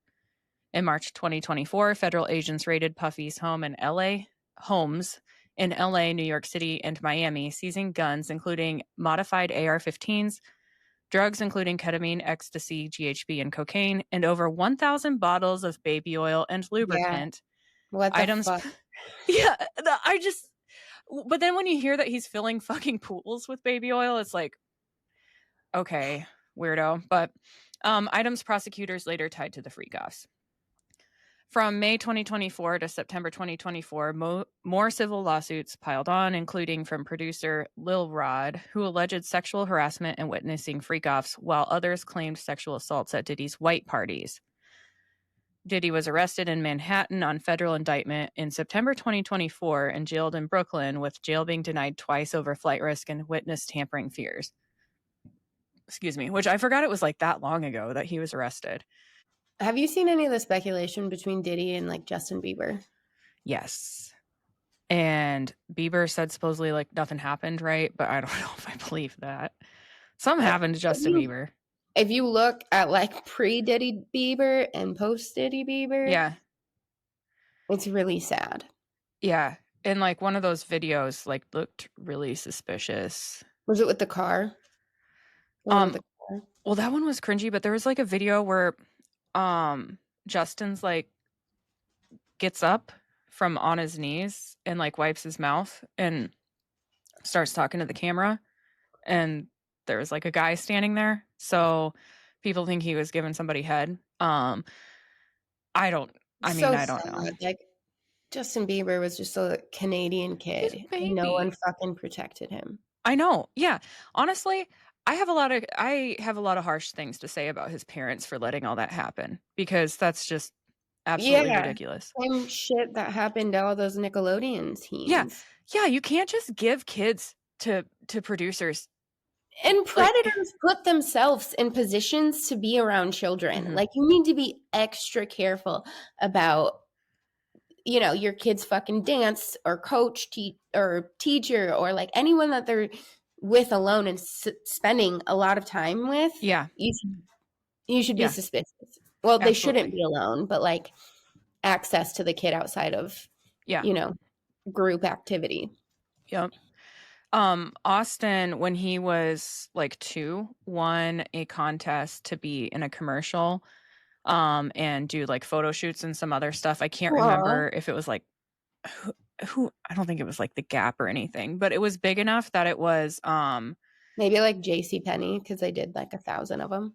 In March 2024, federal agents raided Puffy's homes in LA, New York City, and Miami, seizing guns including modified AR-15s, drugs including ketamine, ecstasy, GHB, and cocaine, and over 1,000 bottles of baby oil and lubricant. Yeah. What the fuck? Yeah, but then when you hear that he's filling fucking pools with baby oil, it's like, okay, weirdo. But items prosecutors later tied to the freak-offs. From May 2024 to September 2024, more civil lawsuits piled on, including from producer Lil Rod, who alleged sexual harassment and witnessing freak-offs, while others claimed sexual assaults at Diddy's white parties. Diddy was arrested in Manhattan on federal indictment in September 2024 and jailed in Brooklyn, with jail being denied twice over flight risk and witness tampering fears. Excuse me, which I forgot it was like that long ago that he was arrested. Have you seen any of the speculation between Diddy and like Justin Bieber? Yes. And Bieber said supposedly like nothing happened, right? But I don't know if I believe that. Something happened to Justin Bieber. If you look at like pre-Diddy Bieber and post-Diddy Bieber, yeah, it's really sad. Yeah. And like one of those videos like looked really suspicious. Was it with the car? Well, that one was cringy, but there was like a video where Justin's like gets up from on his knees and like wipes his mouth and starts talking to the camera, and there was like a guy standing there, so people think he was giving somebody head. I don't know. Like Justin Bieber was just a Canadian kid and no one fucking protected him. I know. Yeah. Honestly, I have a lot of harsh things to say about his parents for letting all that happen, because that's just absolutely ridiculous. Same shit that happened to all those Nickelodeon teens. Yeah, you can't just give kids to producers. And predators put themselves in positions to be around children. Mm-hmm. Like, you need to be extra careful about, you know, your kids' fucking dance or coach or teacher or like anyone that they're with alone and spending a lot of time with. Yeah. You should be suspicious. Well, they shouldn't be alone, but like access to the kid outside of, you know, group activity. Yep. Austin, when he was like 2, won a contest to be in a commercial and do like photo shoots and some other stuff. I can't remember if it was like who I don't think it was like the Gap or anything, but it was big enough that it was maybe like JCPenney, because they did like 1,000 of them.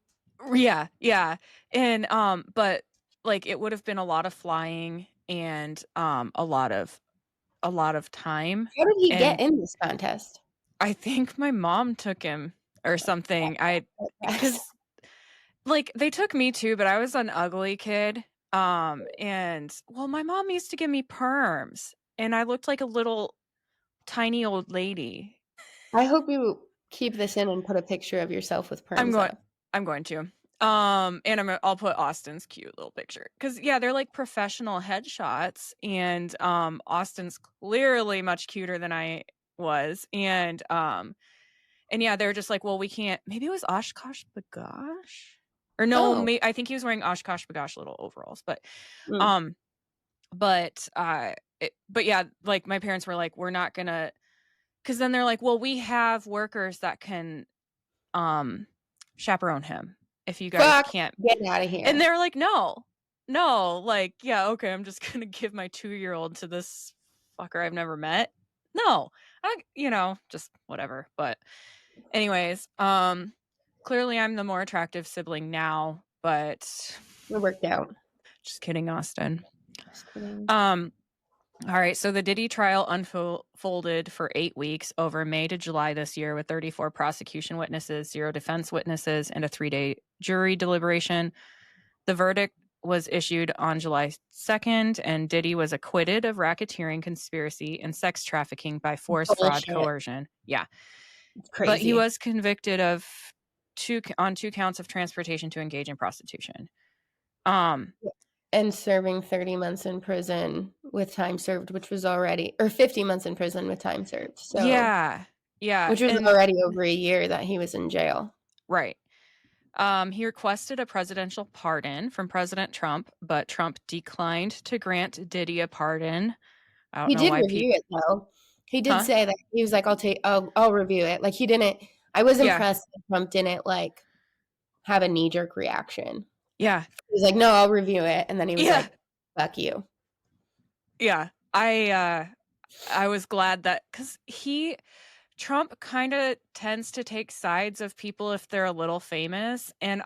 Yeah. And but like it would have been a lot of flying and a lot of a lot of time. How did he And get in this contest? I think my mom took him or something. Because like they took me too, but I was an ugly kid. And well, my mom used to give me perms, and I looked like a little tiny old lady. I hope you keep this in and put a picture of yourself with perms up. I'm going to. And I'll put Austin's cute little picture because they're like professional headshots, and Austin's clearly much cuter than I was, and they're just like, well, we can't. Maybe it was Oshkosh Bagosh, or no, I think he was wearing Oshkosh Bagosh little overalls, but like my parents were like, we're not gonna, because then they're like, well, we have workers that can chaperone him if you guys can't get out of here. And they're like, no, like, yeah, okay, I'm just gonna give my 2-year-old to this fucker I've never met. No, just whatever. But anyways, clearly I'm the more attractive sibling now, but it worked out. Just kidding, Austin. Just kidding. All right, so the Diddy trial unfolded for 8 weeks over May to July this year with 34 prosecution witnesses, 0 defense witnesses, and a 3-day jury deliberation. The verdict was issued on July 2nd, and Diddy was acquitted of racketeering, conspiracy, and sex trafficking by force, fraud, coercion. Yeah. Crazy. But he was convicted of 2 counts of transportation to engage in prostitution. And serving 30 months in prison with time served, which was already, or 50 months in prison with time served. So yeah. Which was already over a year that he was in jail. Right. He requested a presidential pardon from President Trump, but Trump declined to grant Diddy a pardon. He did review it though. He did say that he was like, I'll review it. Like he didn't, I was impressed that Trump didn't like have a knee-jerk reaction. Yeah. He was like, no, I'll review it. And then he was like, fuck you. Yeah. I was glad that, because Trump kind of tends to take sides of people if they're a little famous. And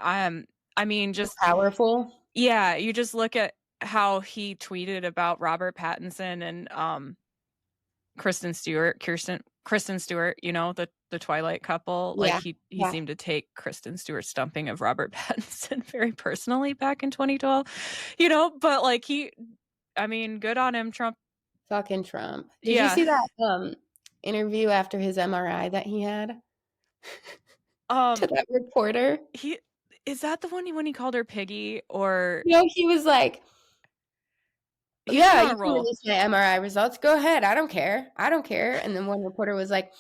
just powerful. Yeah. You just look at how he tweeted about Robert Pattinson and Kristen Stewart, the Twilight couple. Like he seemed to take Kristen Stewart's stumping of Robert Pattinson very personally back in 2012, but like good on him, Trump. Fucking Trump. Did you see that interview after his MRI that he had? To that reporter? Is that the one when he called her piggy or? No, he was like, you can release my MRI results. Go ahead. I don't care. And then one reporter was like,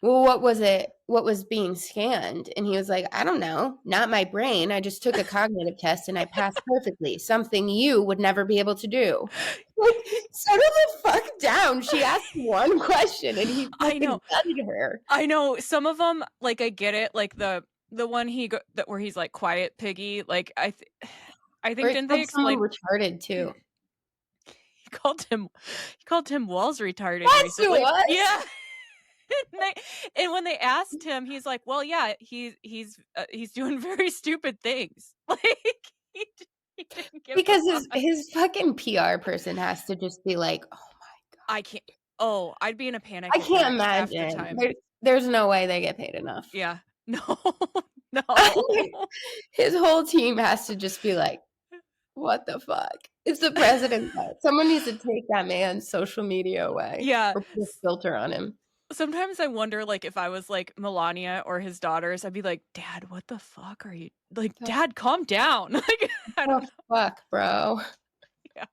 well, what was it? What was being scanned? And he was like, I don't know. Not my brain. I just took a cognitive test and I passed perfectly. Something you would never be able to do. Like, settle the fuck down. She asked one question and he gutted her. I know. Some of them, like, I get it. Like the one where he's like, quiet piggy. Like, I think didn't they explain retarded too? He called him Walls retarded. That's recently. What? Yeah. And when they asked him, he's like, well, yeah, he's doing very stupid things. Like he didn't give because his fucking PR person has to just be like, oh my God, I'd be in a panic. I can't imagine. There's no way they get paid enough. Yeah. No. His whole team has to just be like, what the fuck? It's the president. Someone needs to take that man's social media away. Yeah. Or put a filter on him. Sometimes I wonder, like, if I was like Melania or his daughters, I'd be like, Dad, what the fuck are you like? Dad, calm down. Like, I don't know. Fuck, bro. Yeah.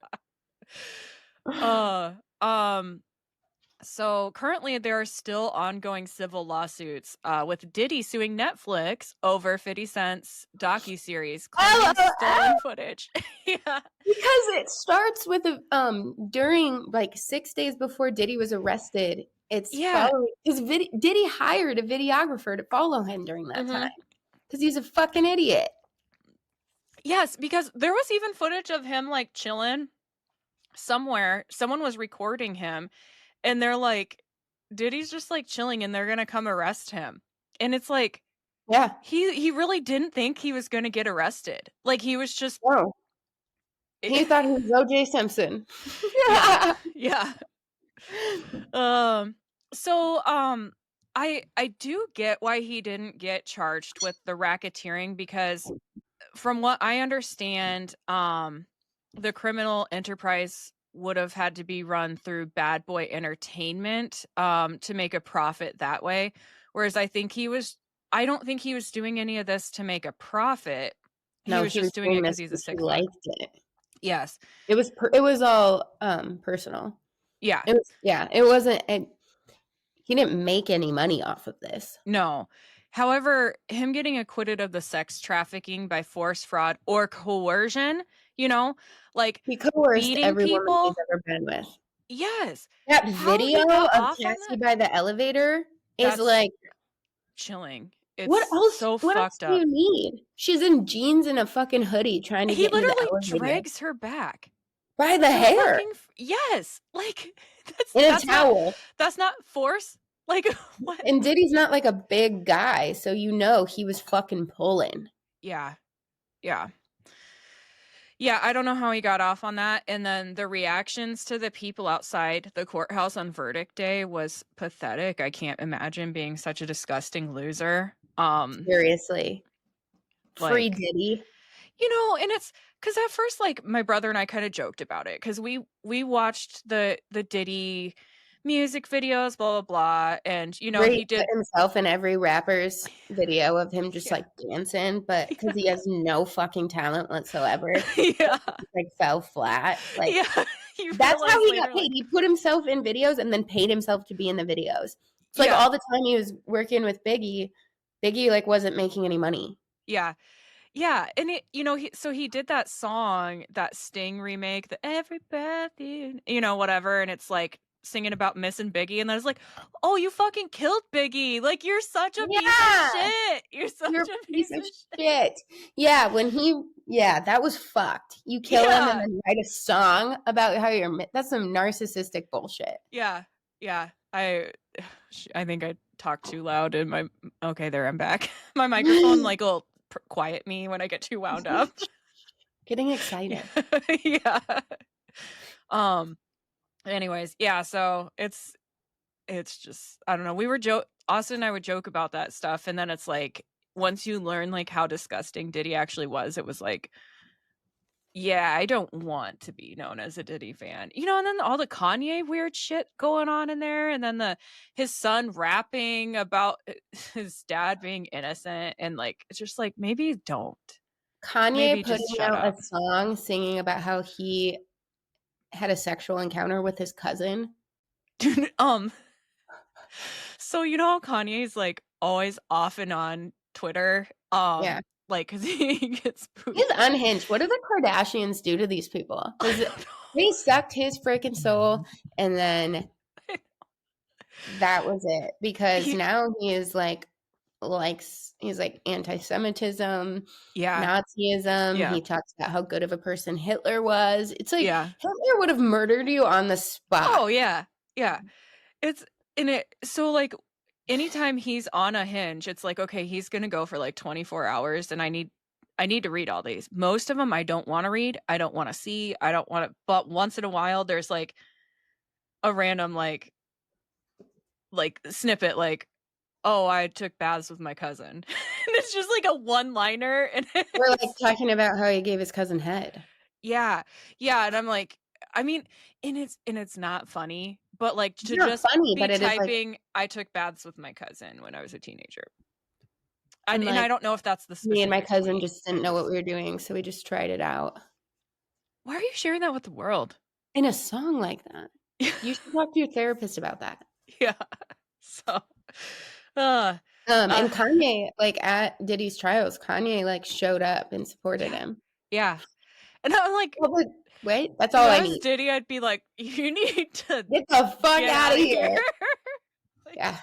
So currently there are still ongoing civil lawsuits with Diddy suing Netflix over 50 Cent's docuseries claiming stolen footage. Yeah. Because it starts with during like 6 days before Diddy was arrested. It's because Diddy hired a videographer to follow him during that time because he's a fucking idiot. Yes, because there was even footage of him like chilling somewhere. Someone was recording him and they're like, Diddy's just like chilling and they're going to come arrest him. And it's like, yeah, he really didn't think he was going to get arrested. Like he was just. He thought he was O.J. Simpson. Yeah. So I do get why he didn't get charged with the racketeering, because from what I understand, the criminal enterprise would have had to be run through Bad Boy Entertainment to make a profit that way. Whereas I don't think he was doing any of this to make a profit. He No, was he was just doing it doing because this he's a because he sick fuck. liked it. Yes. It was all personal. Yeah. It wasn't he didn't make any money off of this. No. However, him getting acquitted of the sex trafficking by force, fraud, or coercion, like He coerced beating every woman he's people. ever been with. Yes. That How video he got of off on Cassie that? by the elevator is That's like, chilling. what It's else? so What else fucked do up. you need? She's in jeans and a fucking hoodie trying to He get into the literally elevator drags her back by the to hair yes. Like in a that's not towel. force. Like what? And Diddy's not like a big guy, so he was fucking pulling. Yeah. Yeah. Yeah, I don't know how he got off on that. And then the reactions to the people outside the courthouse on verdict day was pathetic. I can't imagine being such a disgusting loser. Seriously. Free Like, Diddy. and it's because at first, like, my brother and I kind of joked about it because we watched the Diddy music videos, blah blah blah, and Where he he put did. himself in every rapper's video of him just Yeah, like dancing, but because he yeah, has no fucking talent whatsoever, yeah, like fell flat. Like yeah. You that's how realize he got later, paid. like, He put himself in videos and then paid himself to be in the videos. It's like yeah, all the time he was working with Biggie, Biggie like wasn't making any money. yeah. Yeah, and he did that song, that Sting remake, the Every Breath whatever, and it's like singing about missing Biggie, and then it's like, oh, you fucking killed Biggie, like you're such a piece of Yeah. shit, you're such You're a a piece piece of of shit. shit. Yeah, that was fucked. You kill him and Yeah, then write a song about how that's some narcissistic bullshit. yeah, yeah. I think I talked too loud, and okay, there, I'm back. My microphone like will quiet me when I get too wound up. Getting excited. Yeah. Um. Anyways, yeah. So it's just, I don't know. Austin and I would joke about that stuff, and then it's like once you learn like how disgusting Diddy actually was, it was like, yeah, I don't want to be known as a Diddy fan. And then all the Kanye weird shit going on in there, and then his son rapping about his dad being innocent, and like it's just like, maybe don't. Kanye Maybe just putting shut out a up. song singing about how he had a sexual encounter with his cousin. Dude, so how Kanye's like always off and on Twitter, Yeah. like because he gets He's pooped. unhinged. What do the Kardashians do to these people? Because they sucked his freaking soul, and then that was it. Because now he is he's like anti-Semitism, Yeah. Nazism. Yeah. He talks about how good of a person Hitler was. It's like Yeah. Hitler would have murdered you on the spot. Oh yeah. Yeah. It's in it. So like anytime he's on a hinge, it's like, okay, he's gonna go for like 24 hours, and I need to read all these. Most of them I don't want to read. I don't want to see. I don't want to. But once in a while, there's like a random like snippet, like, oh, I took baths with my cousin. And it's just like a one-liner, and We're like talking about how he gave his cousin head. yeah. Yeah, and I'm like, I mean, and it's not funny, but like It's to not just funny, be but it is like, typing, I took baths with my cousin when I was a teenager. and And like I don't know if that's the me and my specific cousin tweet. just didn't know what we were doing, so we just tried it out Why are you sharing that with the world? in a song like that. You should talk to your therapist about that. Yeah. So uh And Kanye, like at Diddy's trials, Kanye like showed up and supported him. yeah. And I'm like, wait, that's if all I I was need. Diddy, I'd be like, you need to Get the fuck get out out of of here. here. Yeah.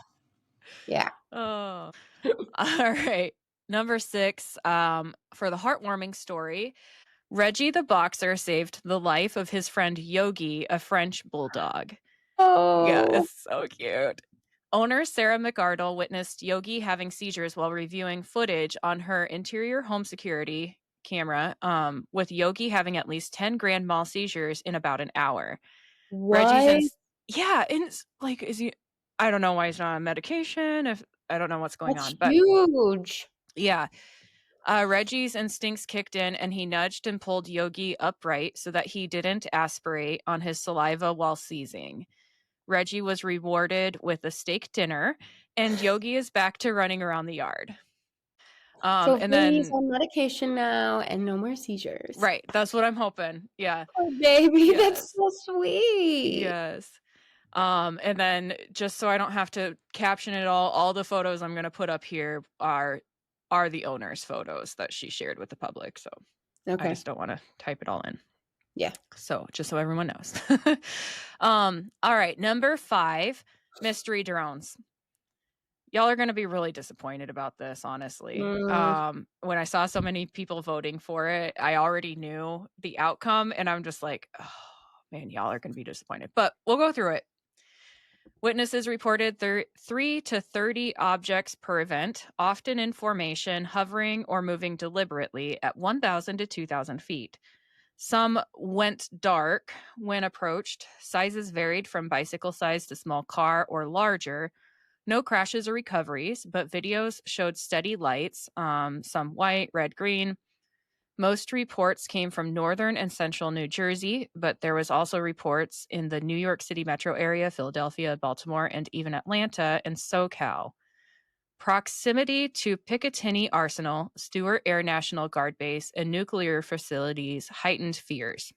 Yeah. Oh. All right. Number 6, for the heartwarming story, Reggie the boxer saved the life of his friend Yogi, a French bulldog. Yeah, Oh. it's so cute. Owner Sarah McArdle witnessed Yogi having seizures while reviewing footage on her interior home security camera, with Yogi having at least 10 grand mal seizures in about an hour. Reggie's What? Yeah, and it's like, I don't know why he's not on medication, if I don't know what's going That's on, but huge. yeah. Reggie's instincts kicked in and he nudged and pulled Yogi upright so that he didn't aspirate on his saliva while seizing. Reggie was rewarded with a steak dinner, and Yogi is back to running around the yard. So And hopefully he's then, on medication now and no more seizures. right, that's what I'm hoping. Yeah. Oh, baby, that's Yes. so sweet. Yes. And then just so I don't have to caption it all the photos I'm gonna put up here are the owner's photos that she shared with the public. So I Okay. just don't want to type it all in. Yeah. So just so everyone knows. All right, number 5, mystery drones. Y'all are going to be really disappointed about this, honestly. When I saw so many people voting for it, I already knew the outcome, and I'm just like, oh man, y'all are going to be disappointed. But we'll go through it. Witnesses reported 3 to 30 objects per event, often in formation, hovering or moving deliberately at 1,000 to 2,000 feet. Some went dark when approached. Sizes varied from bicycle size to small car or larger. No crashes or recoveries, but videos showed steady lights, some white, red, green. Most reports came from northern and central New Jersey, but there was also reports in the New York City metro area, Philadelphia, Baltimore, and even Atlanta and SoCal. Proximity to Picatinny Arsenal, Stewart Air National Guard Base, and nuclear facilities heightened fears.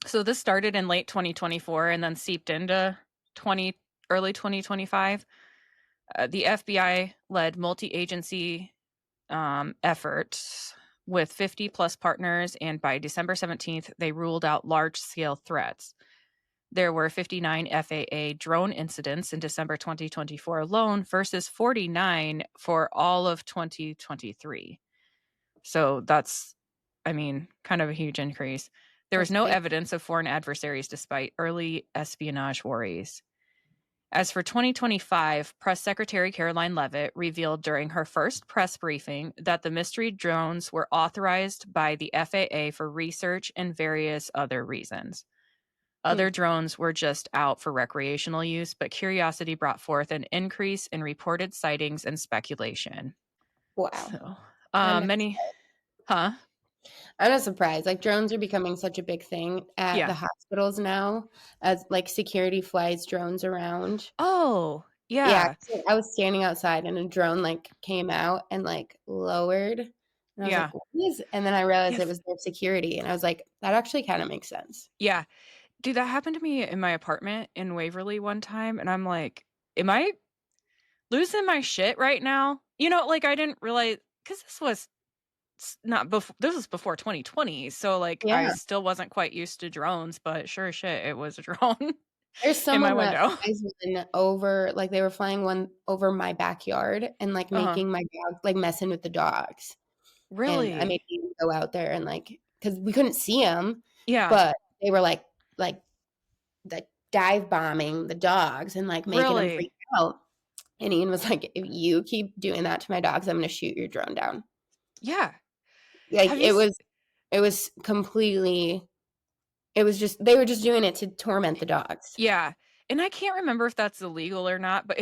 So this started in late 2024 and then seeped into early 2025. The FBI led multi-agency efforts with 50 plus partners, and by December 17th, they ruled out large-scale threats. There were 59 FAA drone incidents in December 2024 alone versus 49 for all of 2023. So that's, kind of a huge increase. There was no evidence of foreign adversaries despite early espionage worries. As for 2025, Press Secretary Caroline Leavitt revealed during her first press briefing that the mystery drones were authorized by the FAA for research and various other reasons. Other drones were just out for recreational use, but curiosity brought forth an increase in reported sightings and speculation. Wow. So, huh? I'm not surprised. Like drones are becoming such a big thing at the hospitals now, as like security flies drones around. Oh, Yeah, yeah. so I was standing outside and a drone like came out and like lowered. And I was like, what is? And then I realized it was their security. And I was like, that actually kind of makes sense. Yeah. Dude, that happened to me in my apartment in Waverly one time. And I'm like, am I losing my shit right now? Like I didn't realize, because this was before 2020. So like I still wasn't quite used to drones, but sure as shit, it was a drone. There's someone in my window. That over, like they were flying one over my backyard and like making my dog, like messing with the dogs. Really? And I made him go out there and like, because we couldn't see them. Yeah. But they were like dive bombing the dogs and like making them freak out. And Ian was like, if you keep doing that to my dogs, I'm going to shoot your drone down. Yeah. Like it was completely, it was just, they were just doing it to torment the dogs. Yeah. And I can't remember if that's illegal or not, but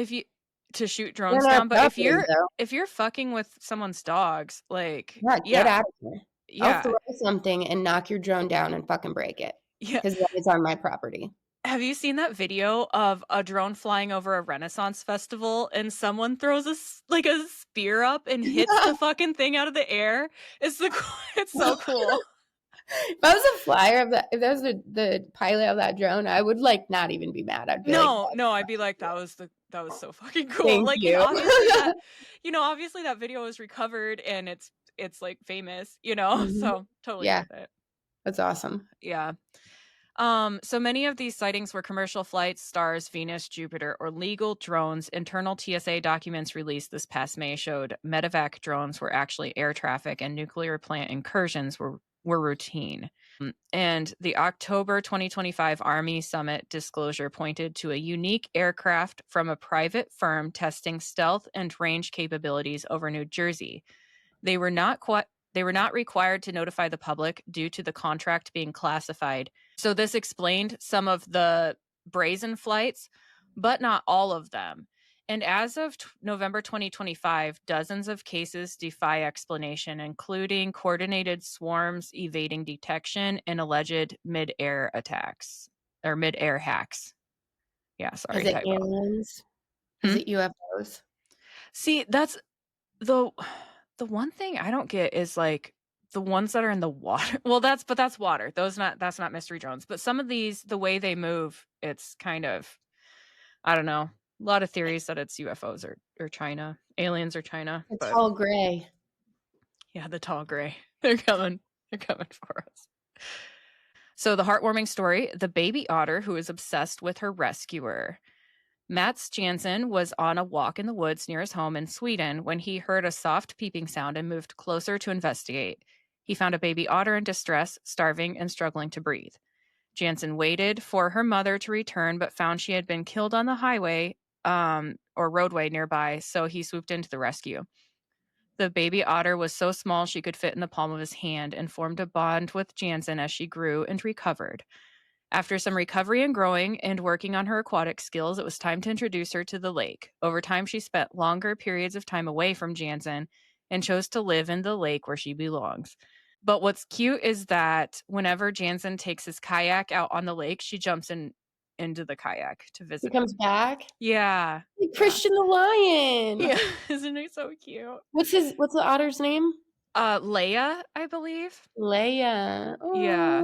to shoot drones down, but if you're fucking with someone's dogs, like, get out of here. I'll throw something and knock your drone down and fucking break it. Yeah. Because that is on my property. Have you seen that video of a drone flying over a Renaissance festival and someone throws a spear up and hits the fucking thing out of the air? It's so cool. If I was a flyer of that, if that was the pilot of that drone, I would like not even be mad. I'd be I'd be like, that was so fucking cool. Thank you. Obviously that video was recovered and it's like famous, so totally get it. That's awesome. Yeah. So many of these sightings were commercial flights, stars, Venus, Jupiter, or legal drones. Internal TSA documents released this past May showed medevac drones were actually air traffic and nuclear plant incursions were routine. And the October 2025 Army Summit disclosure pointed to a unique aircraft from a private firm testing stealth and range capabilities over New Jersey. They were not required to notify the public due to the contract being classified. So this explained some of the brazen flights, but not all of them. And as of November 2025, dozens of cases defy explanation, including coordinated swarms evading detection and alleged mid-air attacks or mid-air hacks. Yeah, sorry, Is it typo. aliens? Is it UFOs? See, that's the one thing I don't get is like the ones that are in the water. Well, that's water. That's not mystery drones. But some of these, the way they move, it's kind of, I don't know. A lot of theories that it's UFOs or China, aliens or China. It's But all gray. yeah, the tall gray. They're coming. They're coming for us. So the heartwarming story, the baby otter who is obsessed with her rescuer. Mats Jansen was on a walk in the woods near his home in Sweden when he heard a soft peeping sound and moved closer to investigate. He found a baby otter in distress, starving and struggling to breathe. Jansen waited for her mother to return, but found she had been killed on the highway or roadway nearby, so he swooped into the rescue. The baby otter was so small she could fit in the palm of his hand and formed a bond with Jansen as she grew and recovered. After some recovery and growing and working on her aquatic skills, it was time to introduce her to the lake. Over time, she spent longer periods of time away from Jansen and chose to live in the lake where she belongs. But what's cute is that whenever Jansen takes his kayak out on the lake, she jumps into the kayak to visit. He comes back? Yeah. Like Christian the Lion. Yeah. Isn't it so cute? What's the otter's name? Leia, I believe. Leia. Oh, yeah.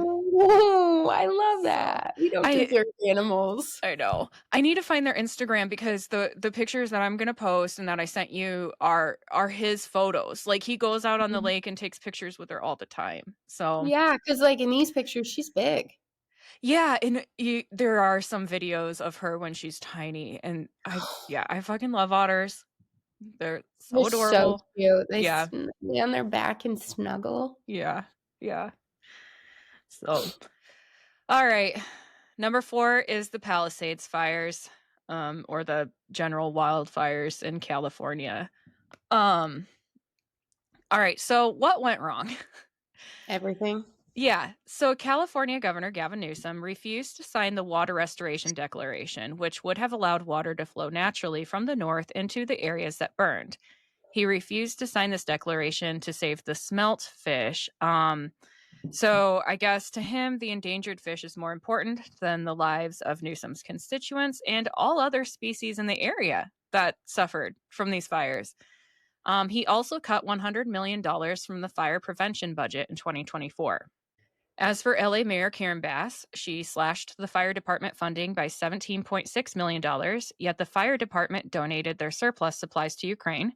I love that. We don't deserve animals. I know. I need to find their Instagram because the pictures that I'm gonna post and that I sent you are his photos. Like he goes out on the lake and takes pictures with her all the time. So yeah, because like in these pictures, she's big. Yeah, and there are some videos of her when she's tiny, and I fucking love otters. They're so adorable. So cute. They lay on their back and snuggle. Yeah. So, all right. Number 4 is the Palisades fires, or the general wildfires in California. All right. So, what went wrong? Everything. Yeah. So California Governor Gavin Newsom refused to sign the Water Restoration Declaration, which would have allowed water to flow naturally from the north into the areas that burned. He refused to sign this declaration to save the smelt fish. So I guess to him, the endangered fish is more important than the lives of Newsom's constituents and all other species in the area that suffered from these fires. He also cut $100 million from the fire prevention budget in 2024. As for LA Mayor Karen Bass, she slashed the fire department funding by $17.6 million, yet the fire department donated their surplus supplies to Ukraine.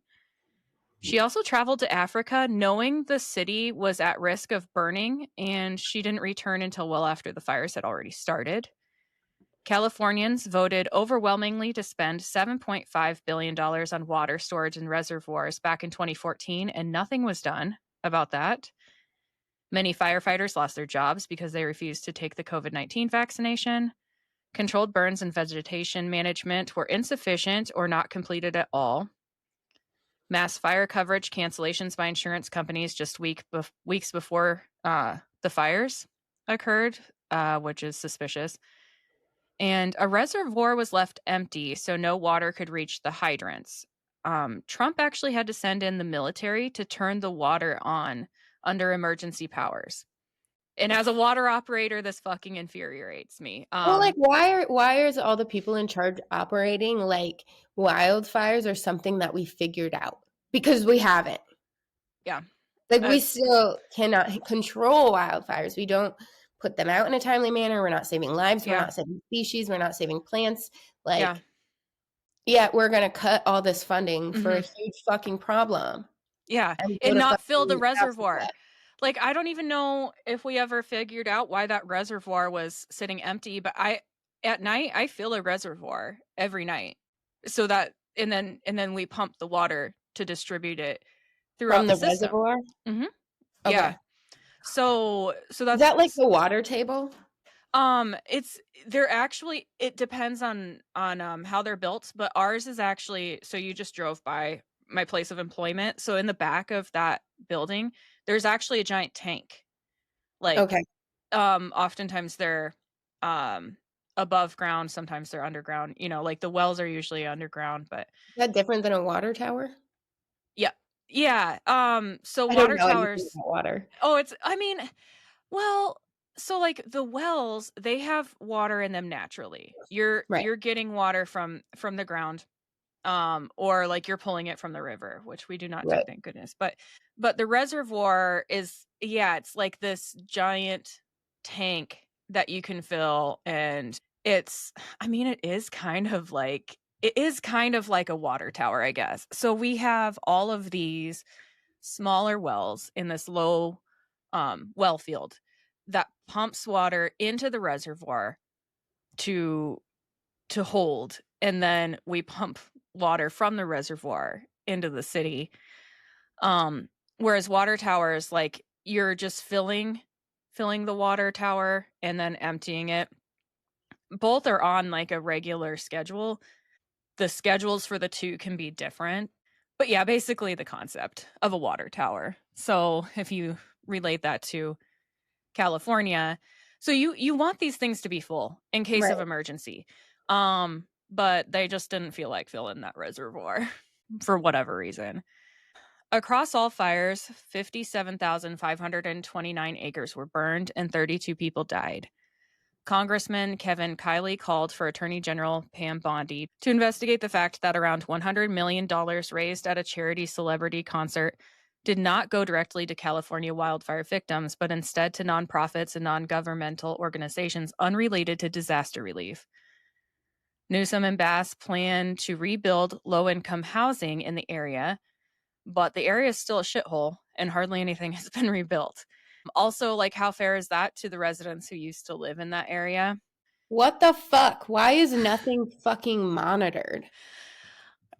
She also traveled to Africa knowing the city was at risk of burning, and she didn't return until well after the fires had already started. Californians voted overwhelmingly to spend $7.5 billion on water storage and reservoirs back in 2014, and nothing was done about that. Many firefighters lost their jobs because they refused to take the COVID-19 vaccination. Controlled burns and vegetation management were insufficient or not completed at all. Mass fire coverage cancellations by insurance companies just weeks before the fires occurred, which is suspicious. And a reservoir was left empty, so no water could reach the hydrants. Trump actually had to send in the military to turn the water on under emergency powers. And as a water operator, this fucking infuriates me. Well, like why is all the people in charge operating like wildfires or something that we figured out? Because we haven't. Yeah. Like we still cannot control wildfires. We don't put them out in a timely manner. We're not saving lives. We're not saving species. We're not saving plants. Like, we're going to cut all this funding for a huge fucking problem. Yeah. And not fill the reservoir. Like, I don't even know if we ever figured out why that reservoir was sitting empty, but at night, I fill a reservoir every night. So that, and then we pump the water to distribute it throughout the system. Reservoir? Mm-hmm. Okay. Yeah. So that's... Is that like the water table? It depends on how they're built, but ours is actually, so you just drove by my place of employment. So in the back of that building, there's actually a giant tank. Like, oftentimes they're above ground, sometimes they're underground. Like the wells are usually underground, but Is that different than a water tower? yeah. Yeah. So I don't water know anything towers. about water. Oh, well, so like the wells, they have water in them naturally. Right. You're getting water from the ground, or like you're pulling it from the river, which we do not do, Right. thank goodness. But the reservoir is, yeah, it's like this giant tank that you can fill, and it's, it is kind of like a water tower, I guess. So we have all of these smaller wells in this low well field that pumps water into the reservoir to hold, and then we pump water from the reservoir into the city. Whereas water towers, like you're just filling the water tower and then emptying it. Both are on like a regular schedule. The schedules for the two can be different. But yeah, basically the concept of a water tower. So if you relate that to California, so you want these things to be full in case Right. of emergency. But they just didn't feel like filling that reservoir for whatever reason. Across all fires, 57,529 acres were burned and 32 people died. Congressman Kevin Kiley called for Attorney General Pam Bondi to investigate the fact that around $100 million raised at a charity celebrity concert did not go directly to California wildfire victims, but instead to nonprofits and non-governmental organizations unrelated to disaster relief. Newsom and Bass plan to rebuild low-income housing in the area, but the area is still a shithole and hardly anything has been rebuilt. Also, like, how fair is that to the residents who used to live in that area? What the fuck? Why is nothing fucking monitored?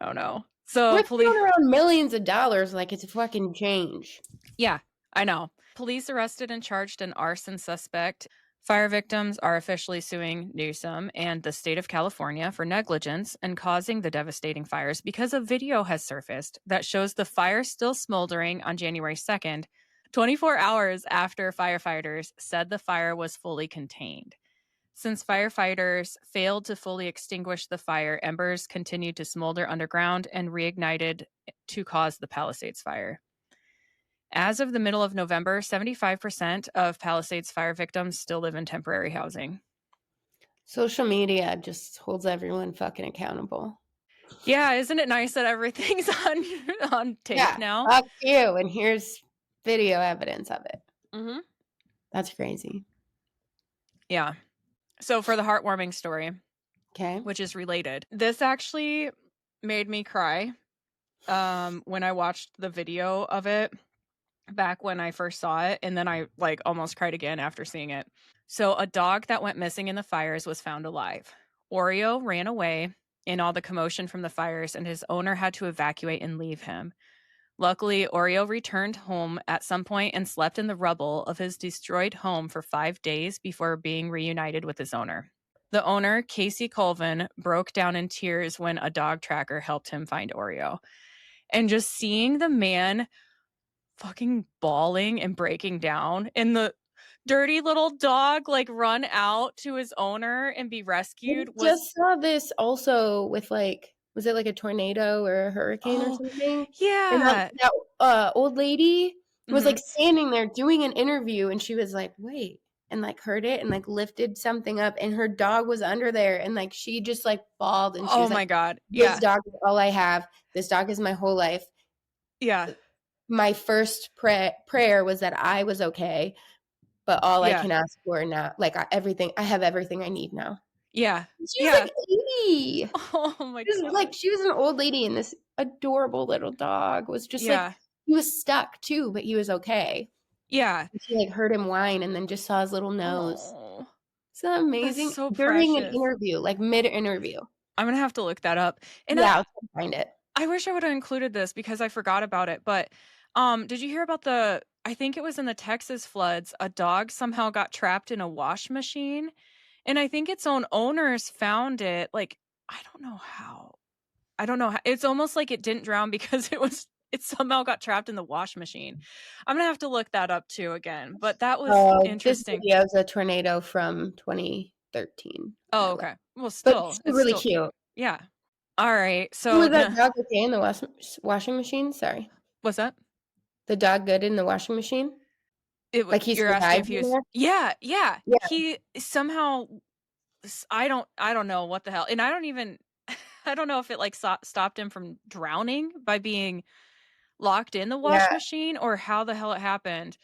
I don't know. So We're throwing around millions of dollars like it's a fucking change. Yeah, I know. Police arrested and charged an arson suspect. Fire victims are officially suing Newsom and the state of California for negligence in causing the devastating fires because a video has surfaced that shows the fire still smoldering on January 2nd, 24 hours after firefighters said the fire was fully contained. Since firefighters failed to fully extinguish the fire, embers continued to smolder underground and reignited to cause the Palisades fire. As of the middle of November, 75% of Palisades fire victims still live in temporary housing. Social media just holds everyone fucking accountable. Yeah, isn't it nice that everything's on tape now? Fuck you, and here's video evidence of it. Mm-hmm. That's crazy. Yeah. So for the heartwarming story, okay, which is related, this actually made me cry when I watched the video of it back when I first saw it, and then I like almost cried again after seeing it. So a dog that went missing in the fires was found alive. Oreo ran away in all the commotion from the fires, and his owner had to evacuate and leave him. Luckily, Oreo returned home at some point and slept in the rubble of his destroyed home for 5 days before being reunited with his owner. The owner, Casey Colvin, broke down in tears when a dog tracker helped him find Oreo. And just seeing the man fucking bawling and breaking down and the dirty little dog like run out to his owner and be rescued was just saw this also with like, was it like a tornado or a hurricane or something? Yeah. And that old lady was like standing there doing an interview, and she was like, wait, and like heard it and like lifted something up, and her dog was under there, and like she just like bawled, and she was like, my God. This dog is all I have. This dog is my whole life. Yeah. My first prayer was that I was okay, but all I can ask for now, like I have everything I need now. Yeah. She was like 80. Oh my God. Like she was an old lady, and this adorable little dog was just like, he was stuck too, but he was okay. Yeah. And she like heard him whine and then just saw his little nose. Oh, it's amazing. That's so during precious. an interview, like mid-interview. I'm gonna have to look that up. And I'll find it. I wish I would have included this because I forgot about it. But did you hear about I think it was in the Texas floods, a dog somehow got trapped in a wash machine, and I think its own owners found it. Like, I don't know how. It's almost like it didn't drown because it somehow got trapped in the wash machine. I'm gonna have to look that up too again. But that was interesting. This video is a tornado from 20 13. Oh, okay. Well, still, But it's really still cute. cute. Yeah. All right. Was So, that dog okay in the washing machine? Sorry. what's that? The dog good in the washing machine? Like he You're asking survived if he in was, there? yeah, yeah. Yeah. He somehow, I don't know what the hell. And I don't even, I don't know if it like stopped him from drowning by being locked in the Yeah. wash machine or how the hell it happened.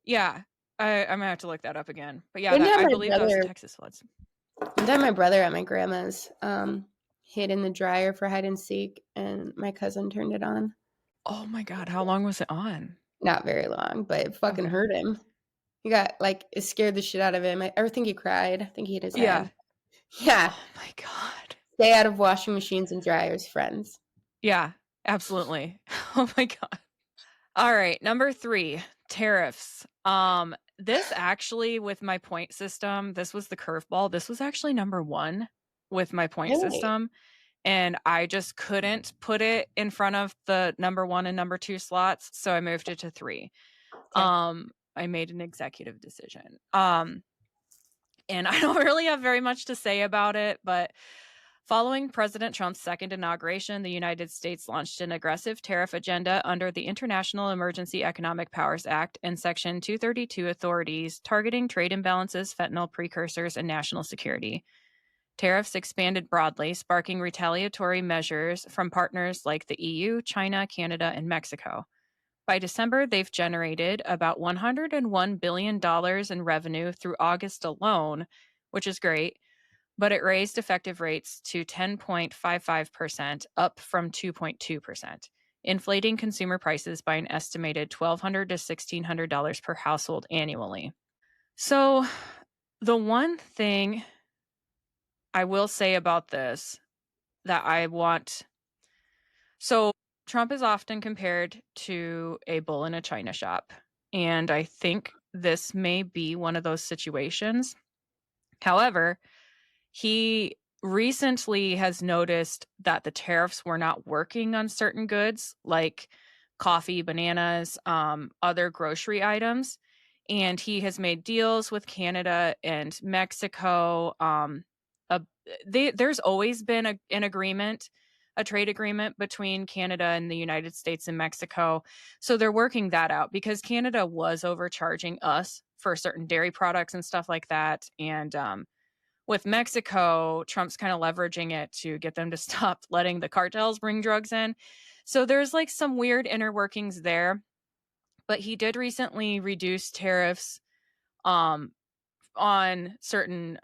Yeah. I'm gonna have to look that up again. But yeah, One that time I my believe that was the brother Texas floods. one time my brother at my grandma's hid in the dryer for hide and seek, and my cousin turned it on. Oh my God, how long was it on? Not very long, but it fucking Okay. hurt him. He got like it scared the shit out of him. I ever think he cried. I think he hit his Yeah. head. Yeah. Oh my God. Stay out of washing machines and dryers, friends. Yeah, absolutely. Oh my God. All right, number 3, tariffs. This actually with my point system, this was the curveball. This was actually number 1 with my point Really? system, and I just couldn't put it in front of the number 1 and number 2 slots, so I moved it to 3. Okay. I made an executive decision. And I don't really have very much to say about it, but following President Trump's second inauguration, the United States launched an aggressive tariff agenda under the International Emergency Economic Powers Act and Section 232 authorities targeting trade imbalances, fentanyl precursors, and national security. Tariffs expanded broadly, sparking retaliatory measures from partners like the EU, China, Canada, and Mexico. By December, they've generated about $101 billion in revenue through August alone, which is great, but it raised effective rates to 10.55%, up from 2.2%, inflating consumer prices by an estimated $1,200 to $1,600 per household annually. So, the one thing I will say about this that I want so Trump is often compared to a bull in a china shop, and I think this may be one of those situations. However, he recently has noticed that the tariffs were not working on certain goods like coffee, bananas, other grocery items. And he has made deals with Canada and Mexico. Uh, there's always been an agreement, a trade agreement between Canada and the United States and Mexico. So they're working that out because Canada was overcharging us for certain dairy products and stuff like that. And with Mexico, Trump's kind of leveraging it to get them to stop letting the cartels bring drugs in. So there's like some weird inner workings there. But he did recently reduce tariffs um, on certain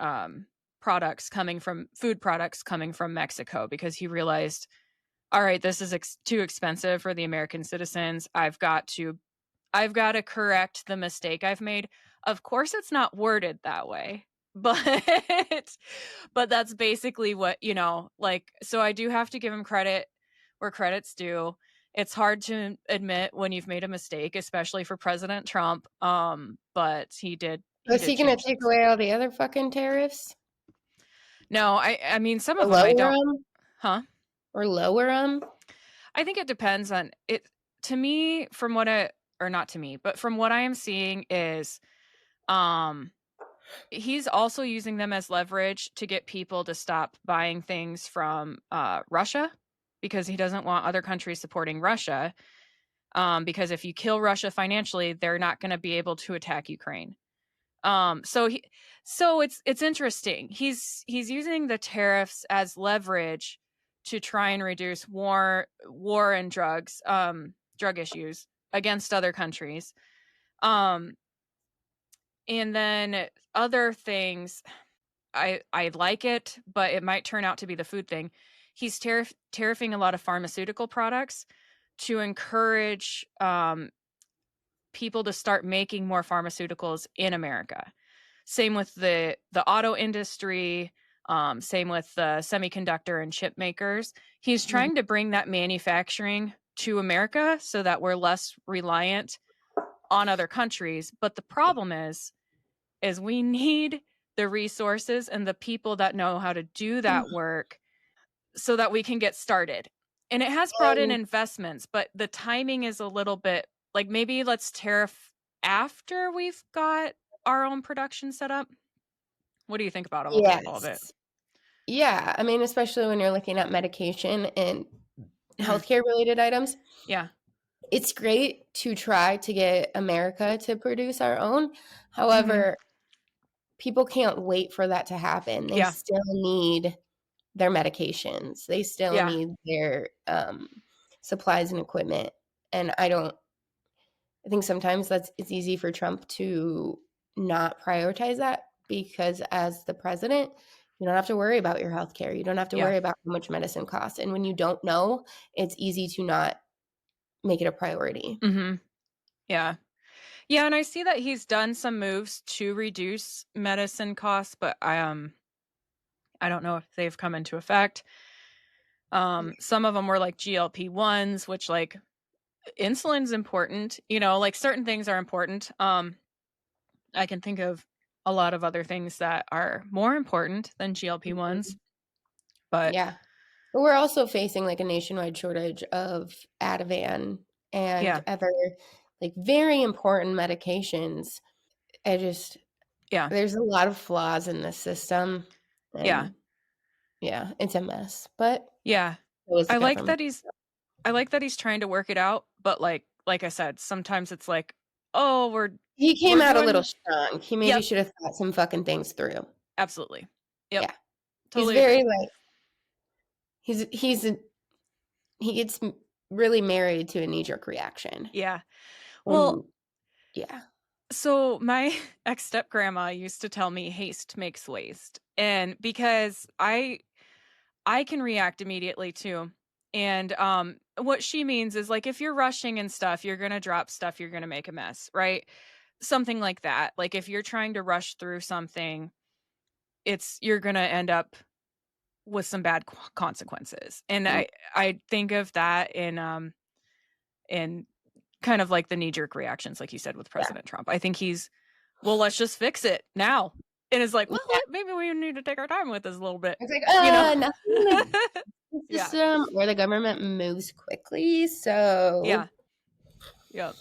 products coming from food products coming from Mexico because he realized, all right, this is too expensive for the American citizens. I've got to correct the mistake I've made. Of course, it's not worded that way, but but that's basically what, like, so I do have to give him credit where credit's due. It's hard to admit when you've made a mistake, especially for President Trump. But he Is he did gonna change take things. away all the other fucking tariffs? No, I mean some Or of them I lower don't, them? huh? Or lower them? I think it depends on it. To me, from what I or not to me, but from what I am seeing is um he's also using them as leverage to get people to stop buying things from Russia because he doesn't want other countries supporting Russia. Because if you kill Russia financially, they're not going to be able to attack Ukraine. So it's interesting. He's using the tariffs as leverage to try and reduce war and drug issues against other countries. Um, and then other things, I like it, but it might turn out to be the food thing. He's tariffing a lot of pharmaceutical products to encourage people to start making more pharmaceuticals in America. Same with the auto industry. Same with the semiconductor and chip makers. He's Mhm. trying to bring that manufacturing to America so that we're less reliant on other countries. But the problem is we need the resources and the people that know how to do that work so that we can get started. And it has brought in And investments, but the timing is a little bit like maybe let's tariff after we've got our own production set up. What do you think about all of it? Yes. Yeah, I mean, especially when you're looking at medication and healthcare-related items. Yeah. It's great to try to get America to produce our own. Mhm. However, people can't wait for that to happen. They Yeah. still need their medications. They still Yeah. need their, supplies and equipment, and I think sometimes it's easy for Trump to not prioritize that because as the president, you don't have to worry about your healthcare. You don't have to Yeah. worry about how much medicine costs, and when you don't know, it's easy to not make it a priority. Mhm. Yeah. Yeah, and I see that he's done some moves to reduce medicine costs, but I don't know if they've come into effect. Some of them were like GLP-1s, which like insulin's important, like certain things are important. I can think of a lot of other things that are more important than GLP-1s, Mhm. but Yeah. But we're also facing, like, a nationwide shortage of Ativan and yeah. other, like, very important medications. I just Yeah. there's a lot of flaws in this system, Yeah. and yeah, it's a mess, but Yeah. so is the I like government. that he's trying to work it out, but like I said, sometimes it's like, "Oh, He came we're out a little doing." strong. He maybe Yep, should have thought some fucking things through. absolutely. Yep, Yeah. He's totally agree. very, like he's a he gets m really married to a knee-jerk reaction, Yeah. Well, and yeah. so my ex-step-grandma used to tell me haste makes waste, and because I can react immediately too, and, what she means is, like, if you're rushing and stuff, you're gonna drop stuff, you're gonna make a mess, right? Something like that. Like, if you're trying to rush through something, you're gonna end up with some bad consequences. And Mm, I think of that in kind of like the knee jerk reactions, like you said with yeah. President Trump. I think well, let's just fix it now. And it's like, well, Yeah. maybe we need to take our time with this a little bit, It's like, you know? nothing in the Yeah. system where the government moves quickly, so Yeah. Yeah.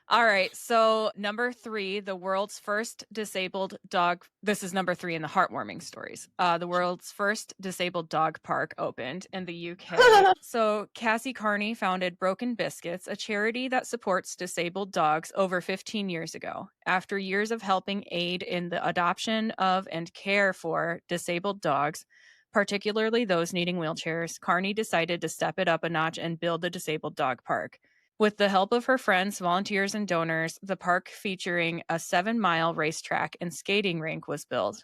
All right. So, number 3, the world's first disabled dog. This is number 3 in the heartwarming stories. The world's first disabled dog park opened in the UK. So, Cassie Carney founded Broken Biscuits, a charity that supports disabled dogs over 15 years ago. After years of helping aid in the adoption of and care for disabled dogs, particularly those needing wheelchairs, Carney decided to step it up a notch and build the disabled dog park. With the help of her friends, volunteers, and donors, the park featuring a 7-mile racetrack and skating rink was built.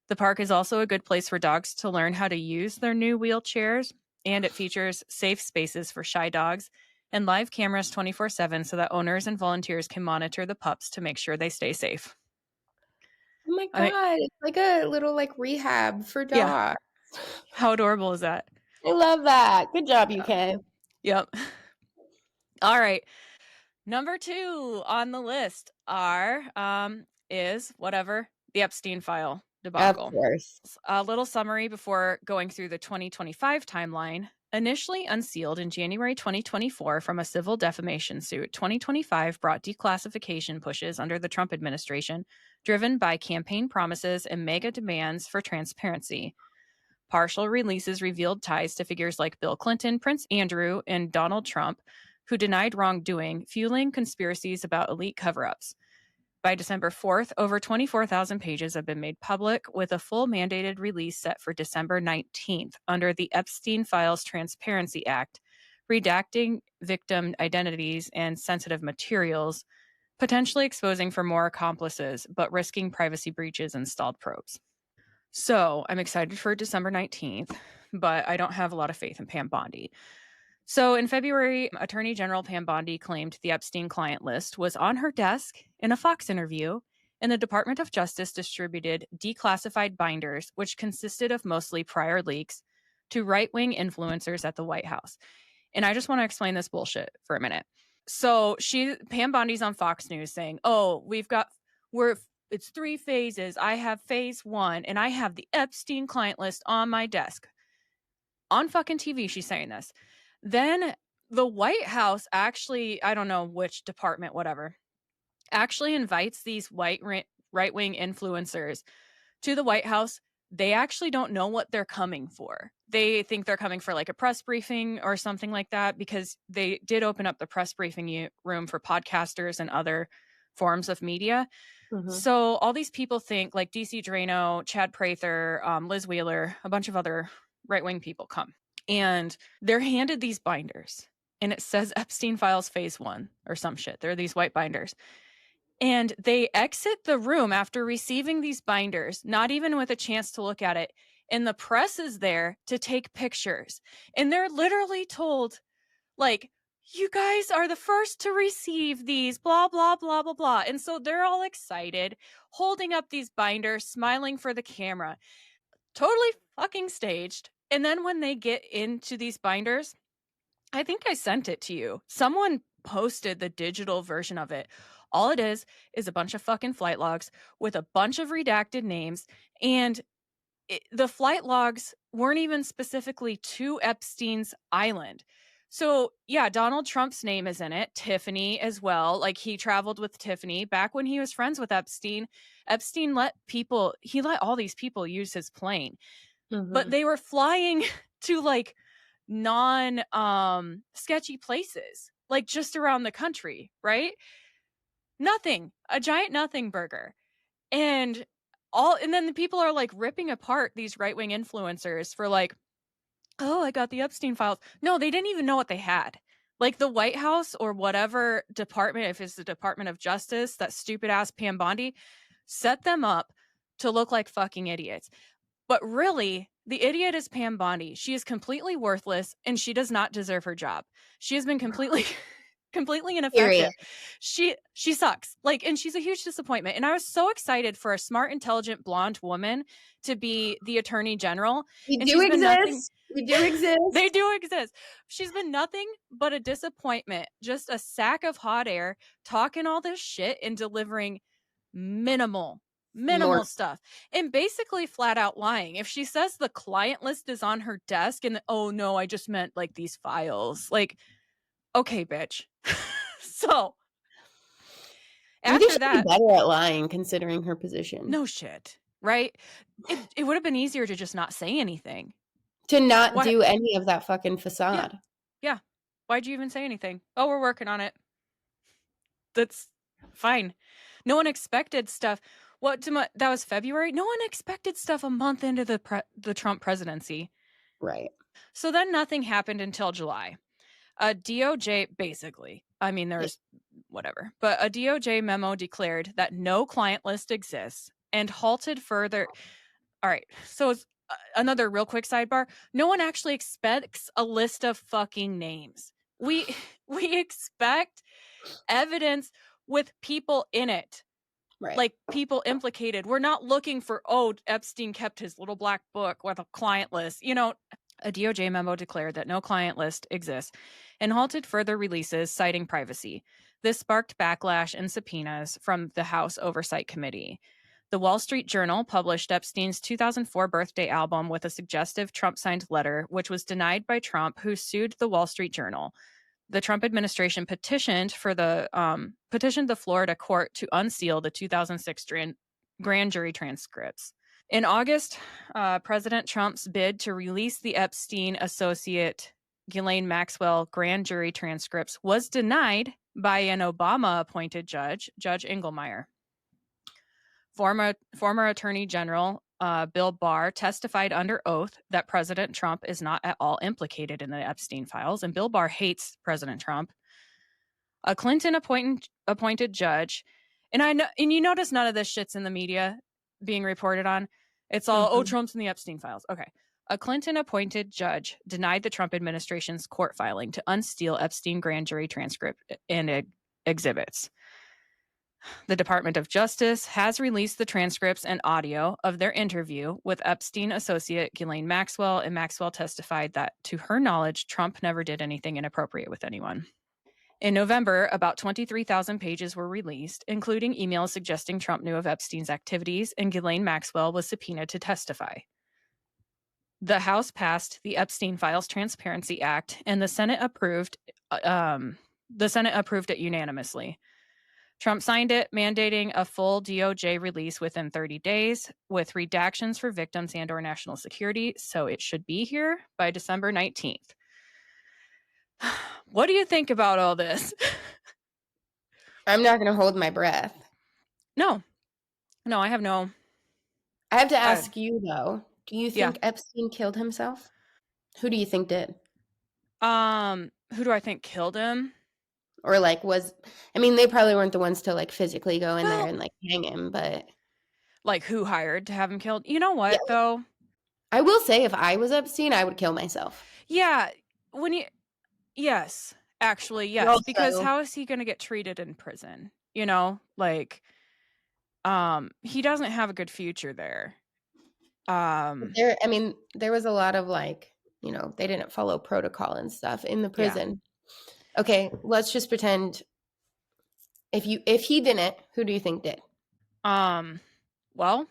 The park is also a good place for dogs to learn how to use their new wheelchairs, and it features safe spaces for shy dogs and live cameras 24/7 so that owners and volunteers can monitor the pups to make sure they stay safe. oh my I mean, god, it's like a little, like, rehab for yeah, dogs. how adorable is that? I love that. Good job, Yeah. UK. Yep. All right. Number 2 on the list is whatever, the Epstein file Of debacle. course. A little summary before going through the 2025 timeline. Initially unsealed in January 2024 from a civil defamation suit, 2025 brought declassification pushes under the Trump administration, driven by campaign promises and mega demands for transparency. Partial releases revealed ties to figures like Bill Clinton, Prince Andrew, and Donald Trump, who denied wrongdoing, fueling conspiracies about elite cover ups. By December 4th, over 24,000 pages have been made public, with a full mandated release set for December 19th under the Epstein Files Transparency Act, redacting victim identities and sensitive materials, potentially exposing for more accomplices, but risking privacy breaches and stalled probes. So I'm excited for December 19th, but I don't have a lot of faith in Pam Bondi. So in February, Attorney General Pam Bondi claimed the Epstein client list was on her desk in a Fox interview, and the Department of Justice distributed declassified binders, which consisted of mostly prior leaks, to right-wing influencers at the White House. And I just want to explain this bullshit for a minute. So Pam Bondi's on Fox News saying, "Oh, it's 3 phases. I have phase 1 and I have the Epstein client list on my desk." On fucking TV, she's saying this. Then the White House actually, I don't know which department, whatever, actually invites these right wing influencers to the White House, they actually don't know what they're coming for. They think they're coming for like a press briefing or something like that, because they did open up the press briefing room for podcasters and other forms of media. So all these people think, like DC Drano, Chad Prather, Liz Wheeler, a bunch of other right-wing people come. And they're handed these binders. And it says Epstein Files Phase 1 or some shit. They're these white binders. And they exit the room after receiving these binders, not even with a chance to look at it. And the press is there to take pictures. And they're literally told, like, you guys are the first to receive these, blah, blah, blah, blah, blah. And so they're all excited, holding up these binders, smiling for the camera. Totally fucking staged. And then when they get into these binders, I think I sent it to you. Someone posted the digital version of it. All it is a bunch of fucking flight logs with a bunch of redacted names. And the flight logs weren't even specifically to Epstein's island. So, yeah, Donald Trump's name is in it. Tiffany as well. Like, he traveled with Tiffany back when he was friends with Epstein. Epstein let all these people use his plane. But they were flying to like sketchy places, like just around the country, right? Nothing, a giant nothing burger. And then the people are like ripping apart these right-wing influencers for like, oh, I got the Epstein files. No, they didn't even know what they had. Like the White House or whatever department, if it's the Department of Justice, that stupid ass Pam Bondi, set them up to look like fucking idiots. But really, the idiot is Pam Bondi. She is completely worthless, and she does not deserve her job. She has been completely ineffective. She sucks. Like, and she's a huge disappointment. And I was so excited for a smart, intelligent, blonde woman to be the attorney general. We do exist. They do exist. She's been nothing but a disappointment. Just a sack of hot air, talking all this shit and delivering minimal stuff, and basically flat out lying. If she says the client list is on her desk and oh no, I just meant like these files, like, okay, bitch. So after that, be better at lying considering her position. No shit, right? It would have been easier to just not say anything, to not do any of that fucking facade. Yeah. Why'd you even say anything? Oh, we're working on it. That's fine. No one expected stuff. That was February? No one expected stuff a month into the Trump presidency. Right. So then nothing happened until July. A DOJ, basically, I mean, there's whatever, but a DOJ memo declared that no client list exists and halted further. All right. So it's another real quick sidebar. No one actually expects a list of fucking names. We expect evidence with people in it. Right. Like people implicated. We're not looking for, Epstein kept his little black book with a client list. You know, a DOJ memo declared that no client list exists and halted further releases, citing privacy. This sparked backlash and subpoenas from the House Oversight Committee. The Wall Street Journal published Epstein's 2004 birthday album with a suggestive Trump-signed letter, which was denied by Trump, who sued the Wall Street Journal. The Trump administration petitioned the Florida court to unseal the 2006 grand jury transcripts. In August, President Trump's bid to release the Epstein associate Ghislaine Maxwell grand jury transcripts was denied by an Obama-appointed judge, Judge Engelmeyer. Former Attorney General Bill Barr testified under oath that President Trump is not at all implicated in the Epstein files, and Bill Barr hates President Trump. A Clinton appointed judge, and you notice none of this shit's in the media being reported on. It's all, Trump's in the Epstein files. Okay. A Clinton appointed judge denied the Trump administration's court filing to unseal Epstein grand jury transcript and exhibits. The Department of Justice has released the transcripts and audio of their interview with Epstein associate Ghislaine Maxwell, and Maxwell testified that, to her knowledge, Trump never did anything inappropriate with anyone. In November, about 23,000 pages were released, including emails suggesting Trump knew of Epstein's activities, and Ghislaine Maxwell was subpoenaed to testify. The House passed the Epstein Files Transparency Act, and the Senate approved it unanimously. Trump signed it, mandating a full DOJ release within 30 days with redactions for victims and or national security. So it should be here by December 19th. What do you think about all this? I'm not going to hold my breath. No, I have no. I have to ask you, though. Do you think Epstein killed himself? Who do you think did? Who do I think killed him? Or like they probably weren't the ones to like physically go in there and like hang him, but like who hired to have him killed? You know what, though? I will say if I was Epstein, I would kill myself. Yeah. Yes, actually, yes. Also, because how is he going to get treated in prison? You know, like, he doesn't have a good future there. There was a lot of like, they didn't follow protocol and stuff in the prison. Yeah. Okay, let's just pretend if he didn't, who do you think did? Well,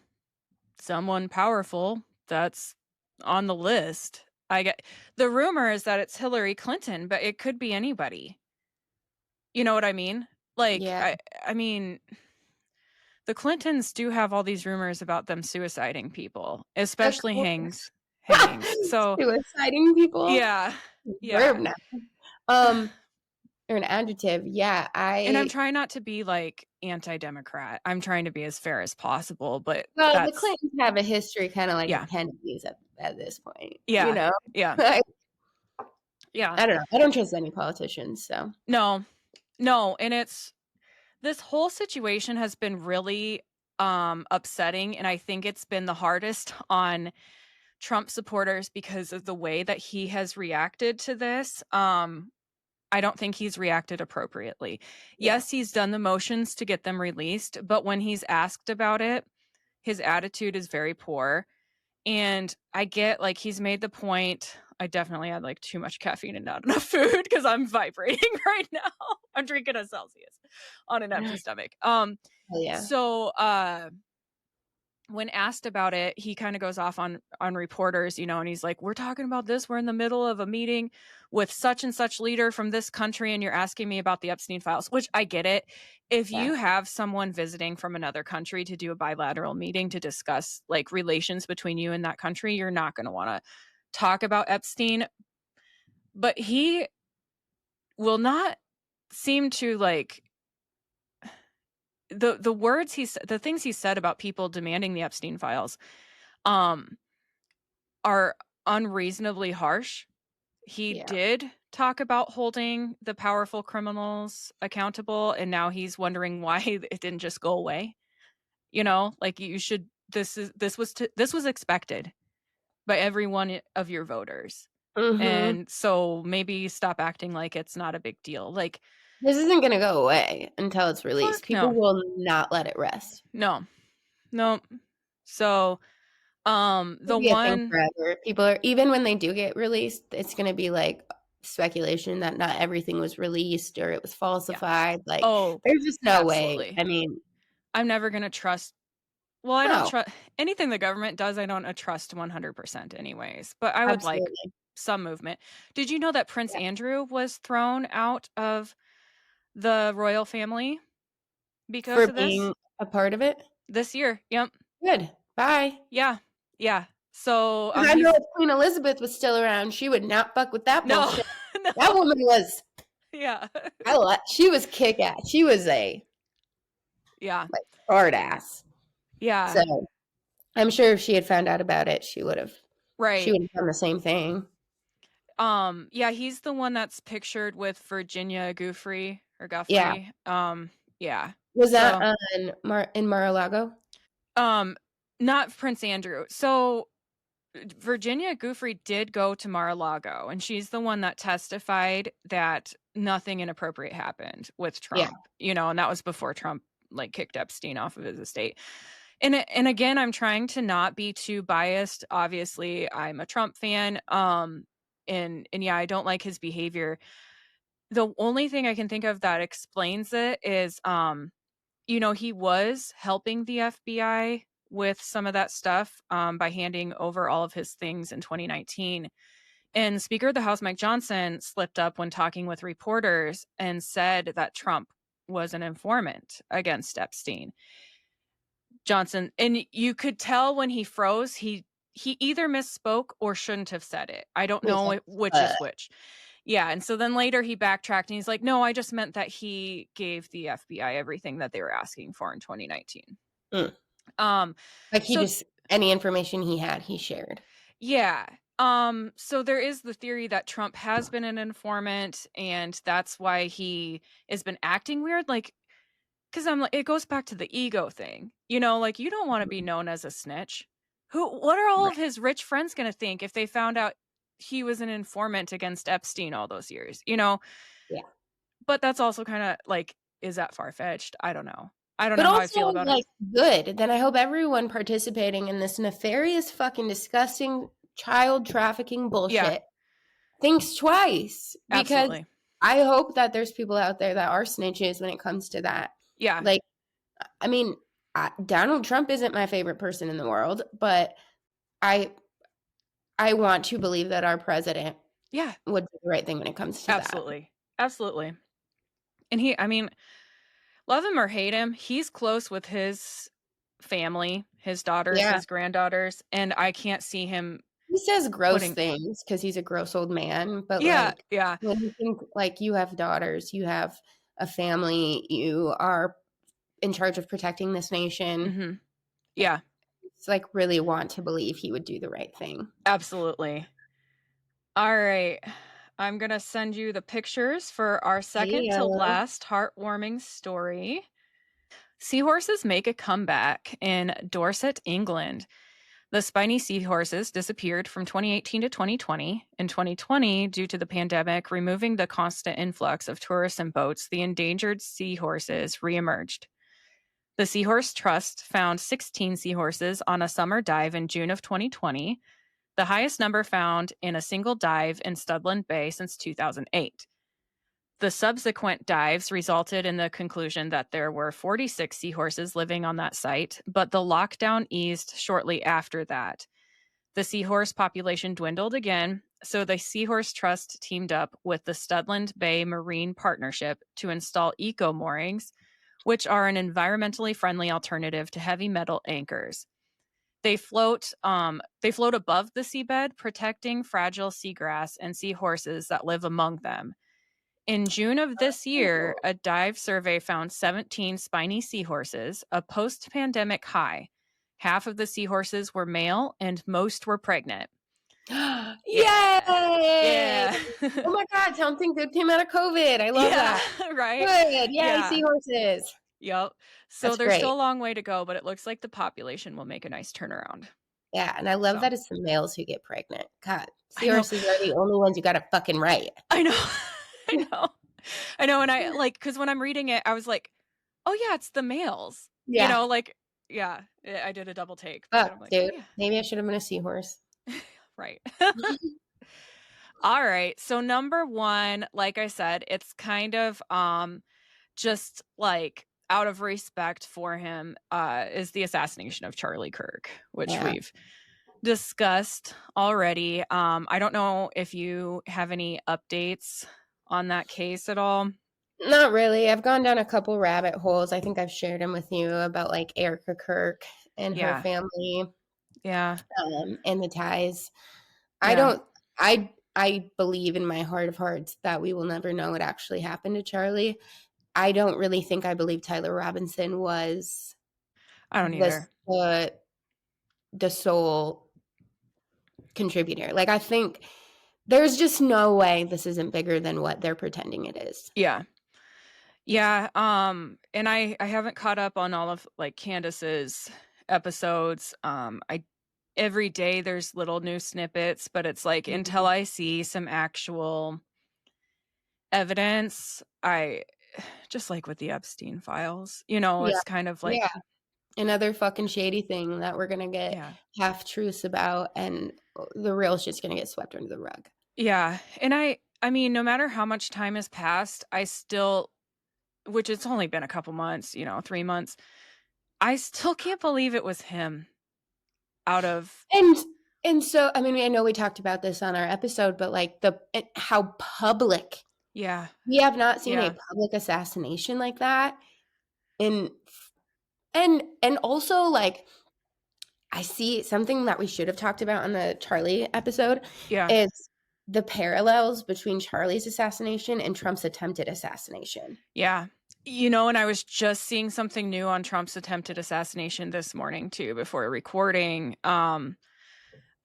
someone powerful that's on the list. The rumor is that it's Hillary Clinton, but it could be anybody. You know what I mean? Like, yeah. I mean, the Clintons do have all these rumors about them suiciding people, especially hangings. So suiciding people. Yeah. Verb now. Or an adjective. Yeah. And I'm trying not to be like anti-Democrat. I'm trying to be as fair as possible, but the Clintons have a history kind of like the Kennedys at this point. Yeah. You know? Yeah. Yeah. I don't know. I don't trust any politicians, so. No. And this whole situation has been really upsetting, and I think it's been the hardest on Trump supporters because of the way that he has reacted to this. I don't think he's reacted appropriately. Yeah. Yes, he's done the motions to get them released, but when he's asked about it, his attitude is very poor. And I get like he's made the point. I definitely had like too much caffeine and not enough food because I'm vibrating right now. I'm drinking a Celsius on an empty stomach. Yeah. So when asked about it, he kind of goes off on reporters, and he's like, we're talking about this. We're in the middle of a meeting with such and such leader from this country, and you're asking me about the Epstein Files, which I get it. If you have someone visiting from another country to do a bilateral meeting to discuss like relations between you and that country, you're not going to want to talk about Epstein. But he will not seem to like the words the things he said about people demanding the Epstein Files are unreasonably harsh. He did talk about holding the powerful criminals accountable, and now he's wondering why it didn't just go away. Like you should. This was expected by every one of your voters, and so maybe stop acting like it's not a big deal. Like. This isn't going to go away until it's released. People will not let it rest. No. So, the one forever. People are, even when they do get released, it's going to be like speculation that not everything was released or it was falsified. Yeah. Like, there's just no way. I mean, I'm never going to trust. Well, I don't trust anything the government does. I don't trust 100% anyways, but I would like some movement. Did you know that Prince Andrew was thrown out of the royal family because of this? Being a part of it this year? Yep. Good. Bye. Yeah. So I know if Queen Elizabeth was still around, she would not fuck with that bullshit. No. That woman was. Yeah. She was kick ass. She was like hard ass. Yeah. So I'm sure if she had found out about it, she would have. Right. She would have done the same thing. Yeah, he's the one that's pictured with Virginia Guffrey or Guffrey. Yeah. Was that in Mar-a-Lago? Not Prince Andrew. So Virginia Guffrey did go to Mar-a-Lago, and she's the one that testified that nothing inappropriate happened with Trump. And that was before Trump like kicked Epstein off of his estate. And again, I'm trying to not be too biased. Obviously, I'm a Trump fan. And yeah, I don't like his behavior. The only thing I can think of that explains it is, he was helping the FBI with some of that stuff by handing over all of his things in 2019. And Speaker of the House Mike Johnson slipped up when talking with reporters and said that Trump was an informant against Epstein. Johnson, and you could tell when he froze, he either misspoke or shouldn't have said it. I don't know which is which. Yeah, and so then later he backtracked and he's like, no, I just meant that he gave the FBI everything that they were asking for in 2019. Like he just, any information he had, he shared. Yeah. So there is the theory that Trump has been an informant and that's why he has been acting weird. Like, because I'm like, it goes back to the ego thing. You know, like you don't want to be known as a snitch. What are all of his rich friends going to think if they found out he was an informant against Epstein all those years? You know? Yeah. But that's also kind of like, is that far-fetched? I don't know. I don't know how I feel about it. Good. Then I hope everyone participating in this nefarious, fucking disgusting child trafficking bullshit thinks twice. Because Absolutely. I hope that there's people out there that are snitches when it comes to that. Yeah. Like, I mean, Donald Trump isn't my favorite person in the world, but I want to believe that our president would do the right thing when it comes to that. Absolutely. And I mean, love him or hate him, he's close with his family, his daughters, his granddaughters, and I can't see him. He says gross things because he's a gross old man, but when you think like you have daughters, you have a family, you are in charge of protecting this nation. Mm-hmm. Yeah. It's like really want to believe he would do the right thing. Absolutely. All right. I'm going to send you the pictures for our second to last heartwarming story. Seahorses make a comeback in Dorset, England. The spiny seahorses disappeared from 2018 to 2020. In 2020, due to the pandemic removing the constant influx of tourists and boats, the endangered seahorses reemerged. The Seahorse Trust found 16 seahorses on a summer dive in June of 2020, the highest number found in a single dive in Studland Bay since 2008. The subsequent dives resulted in the conclusion that there were 46 seahorses living on that site, but the lockdown eased shortly after that. The seahorse population dwindled again, so the Seahorse Trust teamed up with the Studland Bay Marine Partnership to install eco moorings, which are an environmentally friendly alternative to heavy metal anchors. They float above the seabed, protecting fragile seagrass and seahorses that live among them. In June of this year, a dive survey found 17 spiny seahorses, a post-pandemic high. Half of the seahorses were male and most were pregnant. Yay! Yeah. Oh my God, something good came out of COVID. I love that. Right? Good. Yay, seahorses. Yep. So there's still a long way to go, but it looks like the population will make a nice turnaround. Yeah, and I love that it's the males who get pregnant. God, seahorses are the only ones you got to fucking right. I know. I know. And I because when I'm reading it, I was like, oh yeah, it's the males. Yeah. You know, like, yeah, I did a double take. But I'm like, dude, maybe I should have been a seahorse. Right. All right. So number one, like I said, it's kind of just like out of respect for him is the assassination of Charlie Kirk, which we've discussed already. I don't know if you have any updates on that case at all. Not really. I've gone down a couple rabbit holes. I think I've shared them with you about like Erica Kirk and her family. Yeah. And the ties. Yeah. I believe in my heart of hearts that we will never know what actually happened to Charlie. I don't really think I believe Tyler Robinson was I don't either. The sole contributor. Like, I think there's just no way this isn't bigger than what they're pretending it is. Yeah. Yeah. And I haven't caught up on all of like Candace's episodes. Every day there's little new snippets, but it's like until I see some actual evidence, I just like with the Epstein Files, you know, it's kind of like another fucking shady thing that we're gonna get half truths about, and the real shit's gonna get swept under the rug. Yeah. And I mean, no matter how much time has passed, I still, which it's only been a couple months, 3 months, I still can't believe it was him out of. And so, I mean, I know we talked about this on our episode, but like how public Yeah. We have not seen a Yeah. public assassination like that. And also, like, I see something that we should have talked about on the Charlie episode Yeah. is the parallels between Charlie's assassination and Trump's attempted assassination. Yeah. And I was just seeing something new on Trump's attempted assassination this morning too, before recording,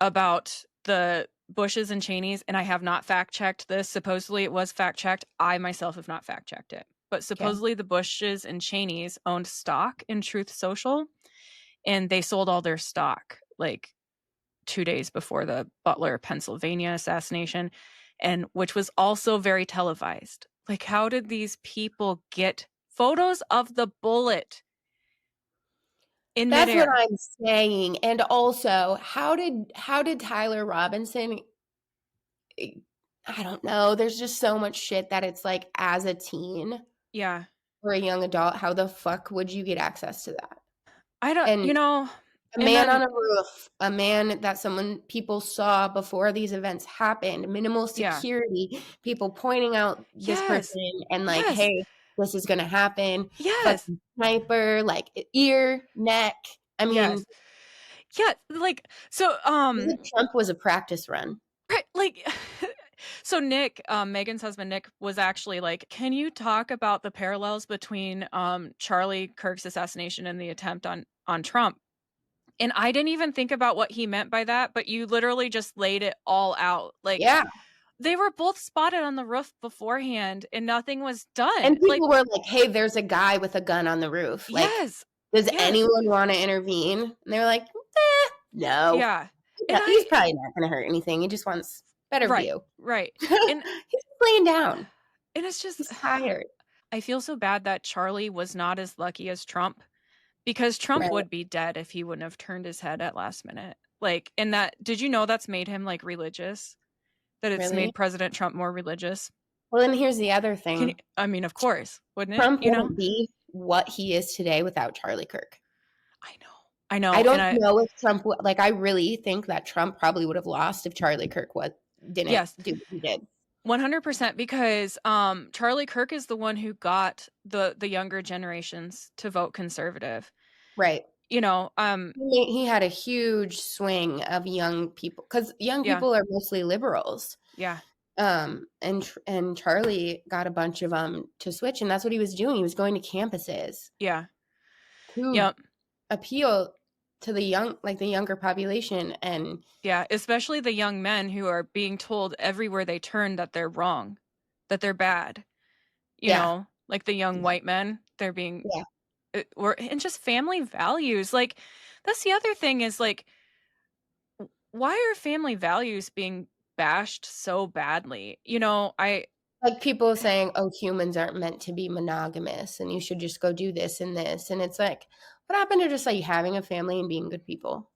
about the Bushes and Cheneys, and I have not fact checked this. Supposedly it was fact checked. I myself have not fact checked it. But Okay. supposedly the Bushes and Cheneys owned stock in Truth Social, and they sold all their stock like 2 days before the Butler, Pennsylvania assassination, and which was also very televised. Like, how did these people get photos of the bullet in That's what midair? I'm saying. And also, how did Tyler Robinson, I don't know, there's just so much shit that it's like, as a teen Yeah. or a young adult, how the fuck would you get access to that? I don't, And a and man then on a roof, a man that people saw before these events happened, minimal yeah. security, people pointing out this Yes. person and like, Yes. hey, this is gonna happen. Yes. Fucking sniper, like ear, neck. I mean, Yes. Yeah, like, so, Trump was a practice run. right, like, so Nick, Megan's husband, Nick, was actually like, "Can you talk about the parallels between, Charlie Kirk's assassination and the attempt on Trump?" And I didn't even think about what he meant by that, but you literally just laid it all out. Like, Yeah. they were both spotted on the roof beforehand and nothing was done. And Like, people were like, hey, there's a guy with a gun on the roof. Like, yes. does Yes. anyone want to intervene? And they're like, no. Yeah. No, he's probably not going to hurt anything. He just wants better view. Right. And he's laying down. and it's just, he's tired. I feel so bad that Charlie was not as lucky as Trump, because Trump Right. would be dead if he wouldn't have turned his head at last minute. Like, and that, did you know that's made him like religious? That it's Really? made President Trump more religious? Well, then here's the other thing. I mean, of course, wouldn't it? Trump wouldn't be what he is today without Charlie Kirk. I know. I don't know if Trump like, I really think that Trump probably would have lost if Charlie Kirk didn't do what he did. 100%, because Charlie Kirk is the one who got the younger generations to vote conservative. Right. He had a huge swing of young people, because young people are mostly liberals. Yeah. And Charlie got a bunch of them to switch, and that's what he was doing. He was going to campuses. Yeah. To appeal to the younger population. And yeah, especially the young men who are being told everywhere they turn that they're wrong, that they're bad. You know, like the young white men, they're being and just family values. Like, that's the other thing is, like, why are family values being bashed so badly? Like, people saying, oh, humans aren't meant to be monogamous and you should just go do this and this. And it's like, what happened to just like having a family and being good people?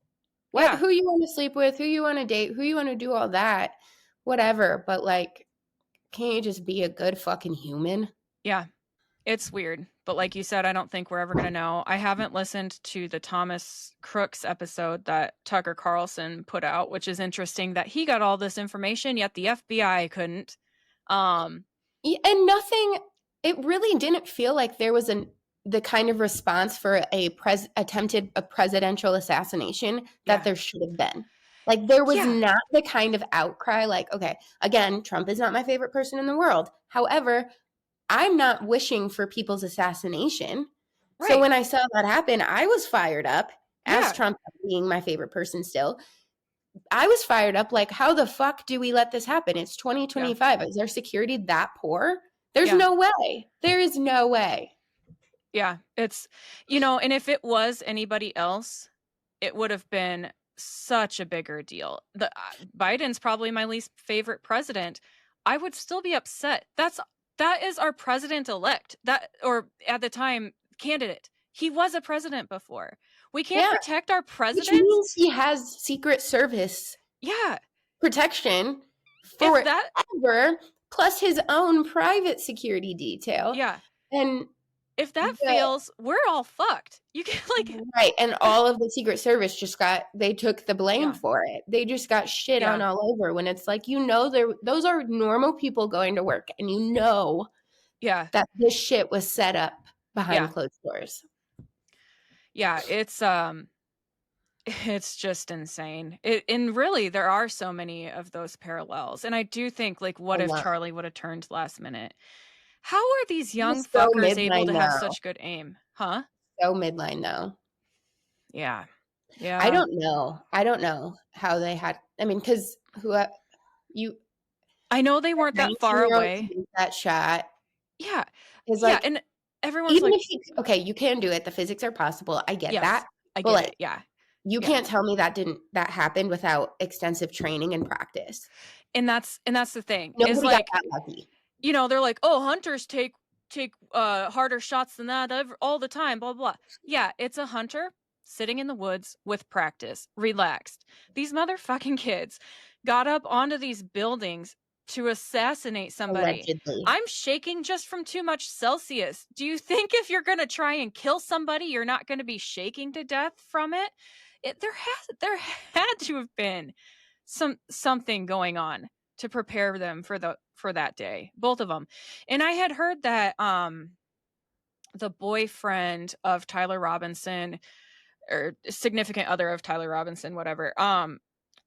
Who you want to sleep with, who you want to date, who you want to do all that, whatever. But like, can't you just be a good fucking human? Yeah. It's weird. But like you said, I don't think we're ever going to know. I haven't listened to the Thomas Crooks episode that Tucker Carlson put out, which is interesting that he got all this information, yet the FBI couldn't. And nothing, it really didn't feel like there was the kind of response for attempted presidential assassination that there should have been. Like, there was not the kind of outcry, like, okay, again, Trump is not my favorite person in the world. However, I'm not wishing for people's assassination. Right. So when I saw that happen, I was fired up, as Trump being my favorite person still. I was fired up, like, how the fuck do we let this happen? It's 2025. Is our security that poor? There's no way. There is no way. Yeah, it's, and if it was anybody else, it would have been such a bigger deal. Biden's probably my least favorite president. I would still be upset. That is our president-elect, or at the time, candidate. He was a president before. We can't protect our president. Which means he has Secret Service protection forever, plus his own private security detail. Yeah. And if that fails, we're all fucked. You can like right, and all of the Secret Service they took the blame Yeah. for it. They just got shit Yeah. on all over when it's like, those are normal people going to work, and Yeah. that this shit was set up behind Yeah. closed doors. Yeah, it's just insane. And really, there are so many of those parallels. And I do think, like, what A if lot. Charlie would have turned last minute? How are these young It's so fuckers able to midline have now. such good aim? Huh? So midline though. Yeah. I Yeah. don't know. I don't know how they had. I mean, because I know they weren't that far 19-year-old to away. make that shot Yeah. is Yeah. like, And everyone's even like, if you can do it. The physics are possible. I get yes, that. I But get like, it. Yeah. you Yeah. can't tell me that happened without extensive training and practice. And that's the thing. Is Nobody like, got that lucky. you know, they're like, oh, hunters take harder shots than that all the time, blah, blah. Yeah, it's a hunter sitting in the woods with practice, relaxed. These motherfucking kids got up onto these buildings to assassinate somebody. Allegedly. I'm shaking just from too much Celsius. Do you think if you're going to try and kill somebody, you're not going to be shaking to death from it? There had to have been something going on to prepare them for that day, both of them. And I had heard that the boyfriend of Tyler Robinson, or significant other of Tyler Robinson, whatever,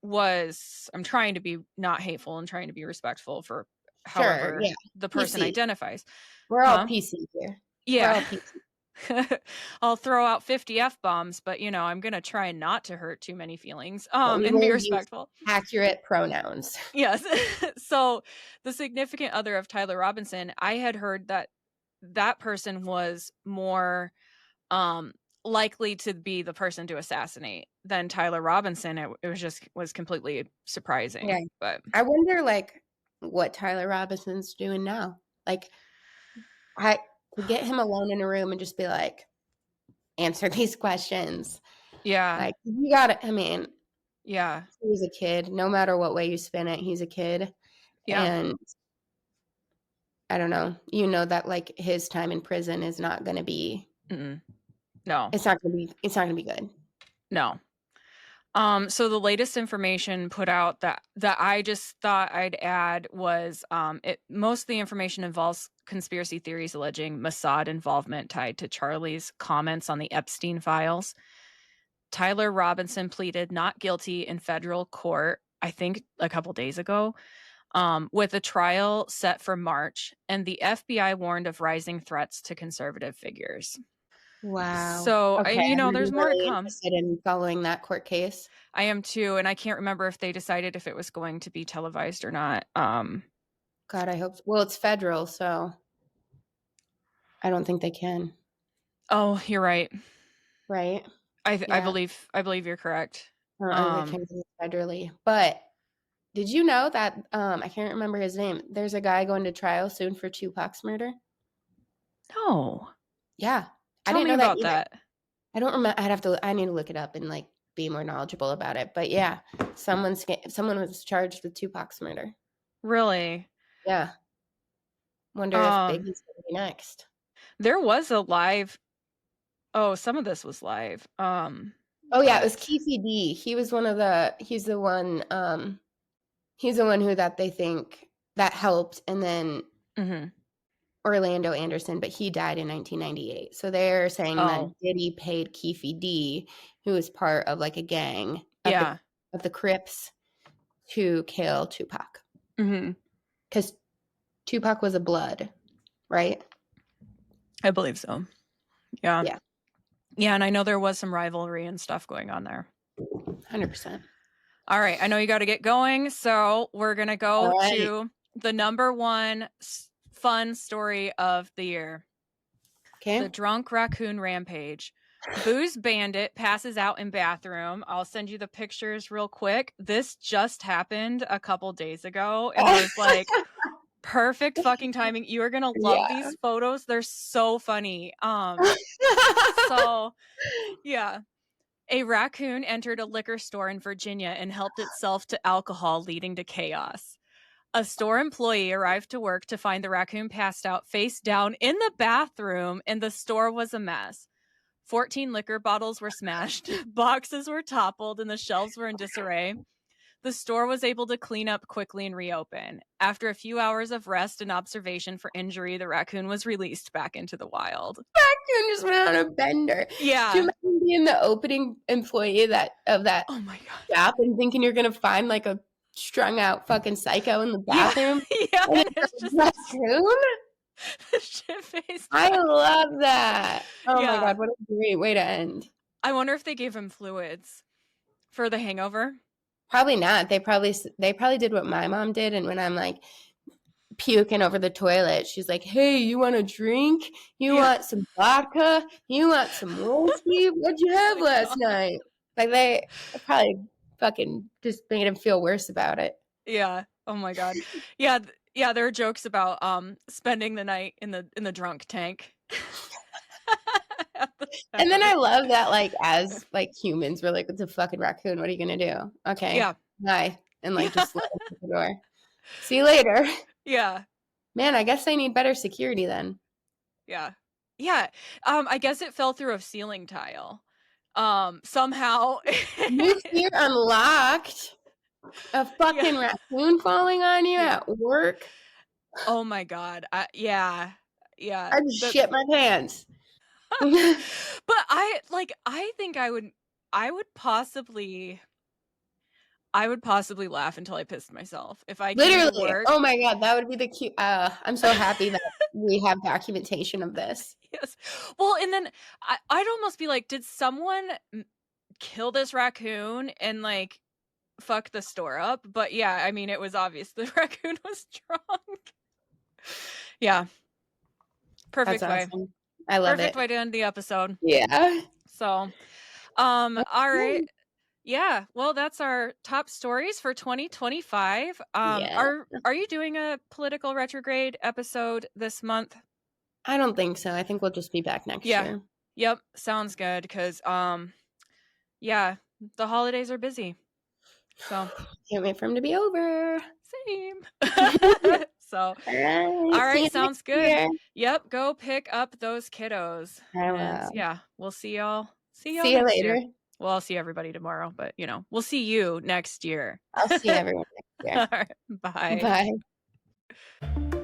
was, I'm trying to be not hateful and trying to be respectful for however the person PC. identifies. We're all PC here. Yeah. We're all PC. I'll throw out 50 F-bombs, but I'm going to try not to hurt too many feelings and be respectful. Accurate pronouns. Yes. So the significant other of Tyler Robinson, I had heard that person was more likely to be the person to assassinate than Tyler Robinson. It was completely surprising. Yeah. But I wonder like what Tyler Robinson's doing now. Like to get him alone in a room and just be like, answer these questions. Yeah. Like, you got it. I mean, yeah. He was a kid. No matter what way you spin it, he's a kid. Yeah. And I don't know. That like his time in prison is not going to be. No. It's not going to be good. No. So the latest information put out that I just thought I'd add was most of the information involves conspiracy theories alleging Mossad involvement tied to Charlie's comments on the Epstein Files. Tyler Robinson pleaded not guilty in federal court, I think a couple days ago, with a trial set for March, and the FBI warned of rising threats to conservative figures. Wow. So, okay. there's more to come. Interested in following that court case. I am too, and I can't remember if they decided if it was going to be televised or not. God, I hope so. Well, it's federal, so I don't think they can. Oh, you're right. Right? I believe you're correct. I don't think they can do it federally. But did you know that I can't remember his name. There's a guy going to trial soon for Tupac's murder? No. Yeah. Tell me about that. I don't remember. I need to look it up and like be more knowledgeable about it. But yeah, someone was charged with Tupac's murder. Really? Yeah. Wonder if Biggie's going to be next. There was a live. Oh, some of this was live. Oh yeah, it was Keefe D. He's the one who that they think that helped, and then Orlando Anderson, but he died in 1998. So they're saying that Diddy paid Keefe D, who is part of like a gang of the Crips, to kill Tupac. Because Tupac was a Blood, right? I believe so. Yeah. Yeah. Yeah, and I know there was some rivalry and stuff going on there. 100%. All right, I know you got to get going, so we're going to go to the number one fun story of the year. Okay. The drunk raccoon rampage. Booze bandit passes out in bathroom. I'll send you the pictures real quick. This just happened a couple days ago, and it was like perfect fucking timing. You are going to love these photos. They're so funny. So, yeah. A raccoon entered a liquor store in Virginia and helped itself to alcohol, leading to chaos. A store employee arrived to work to find the raccoon passed out face down in the bathroom, and the store was a mess. 14 liquor bottles were smashed, boxes were toppled, and the shelves were in disarray. The store was able to clean up quickly and reopen. After a few hours of rest and observation for injury, the raccoon was released back into the wild. Raccoon just went on a bender. Yeah. Do you imagine being the opening employee of that Oh my God. shop and thinking you're gonna find like a strung out fucking psycho in the bathroom? Yeah, and it's just raccoon. Shit-faced. I love that. Oh my God, what a great way to end. I wonder if they gave him fluids for the hangover. Probably not. They probably did what my mom did, and when I'm like puking over the toilet, she's like, "Hey, you want a drink? You want some vodka? You want some whiskey? What'd you have last night?" Like they probably fucking just made him feel worse about it. Yeah. Oh my God. Yeah. Yeah. There are jokes about spending the night in the drunk tank. And then I love that, like, as like humans, we're like, "It's a fucking raccoon. What are you gonna do?" Okay. Yeah. Bye. And like just let him out the door. See you later. Yeah. Man, I guess they need better security then. Yeah. Yeah. I guess it fell through a ceiling tile. Somehow. New fear unlocked. A fucking raccoon falling on you at work. Oh my God. Yeah. I just shit my pants. But I think I would possibly laugh until I pissed myself if I came to work. Oh my God, that would be the cute. I'm so happy that we have documentation of this. Yes. Well, and then I'd almost be like, did someone kill this raccoon and like fuck the store up? But yeah, I mean, it was obvious the raccoon was drunk. Yeah. Perfect way. Awesome. I love Perfect way to end the episode. Yeah. So, all right. Yeah. Well, that's our top stories for 2025. Are you doing a political retrograde episode this month? I don't think so. I think we'll just be back next year. Yep. Sounds good. Cause yeah, the holidays are busy. So can't wait for them to be over. Same. So all right, sounds good. Year. Yep, go pick up those kiddos. I will. Yeah, we'll see y'all. See you later. Year. Well, I'll see everybody tomorrow, but we'll see you next year. I'll see everyone next year. All right, bye. Bye.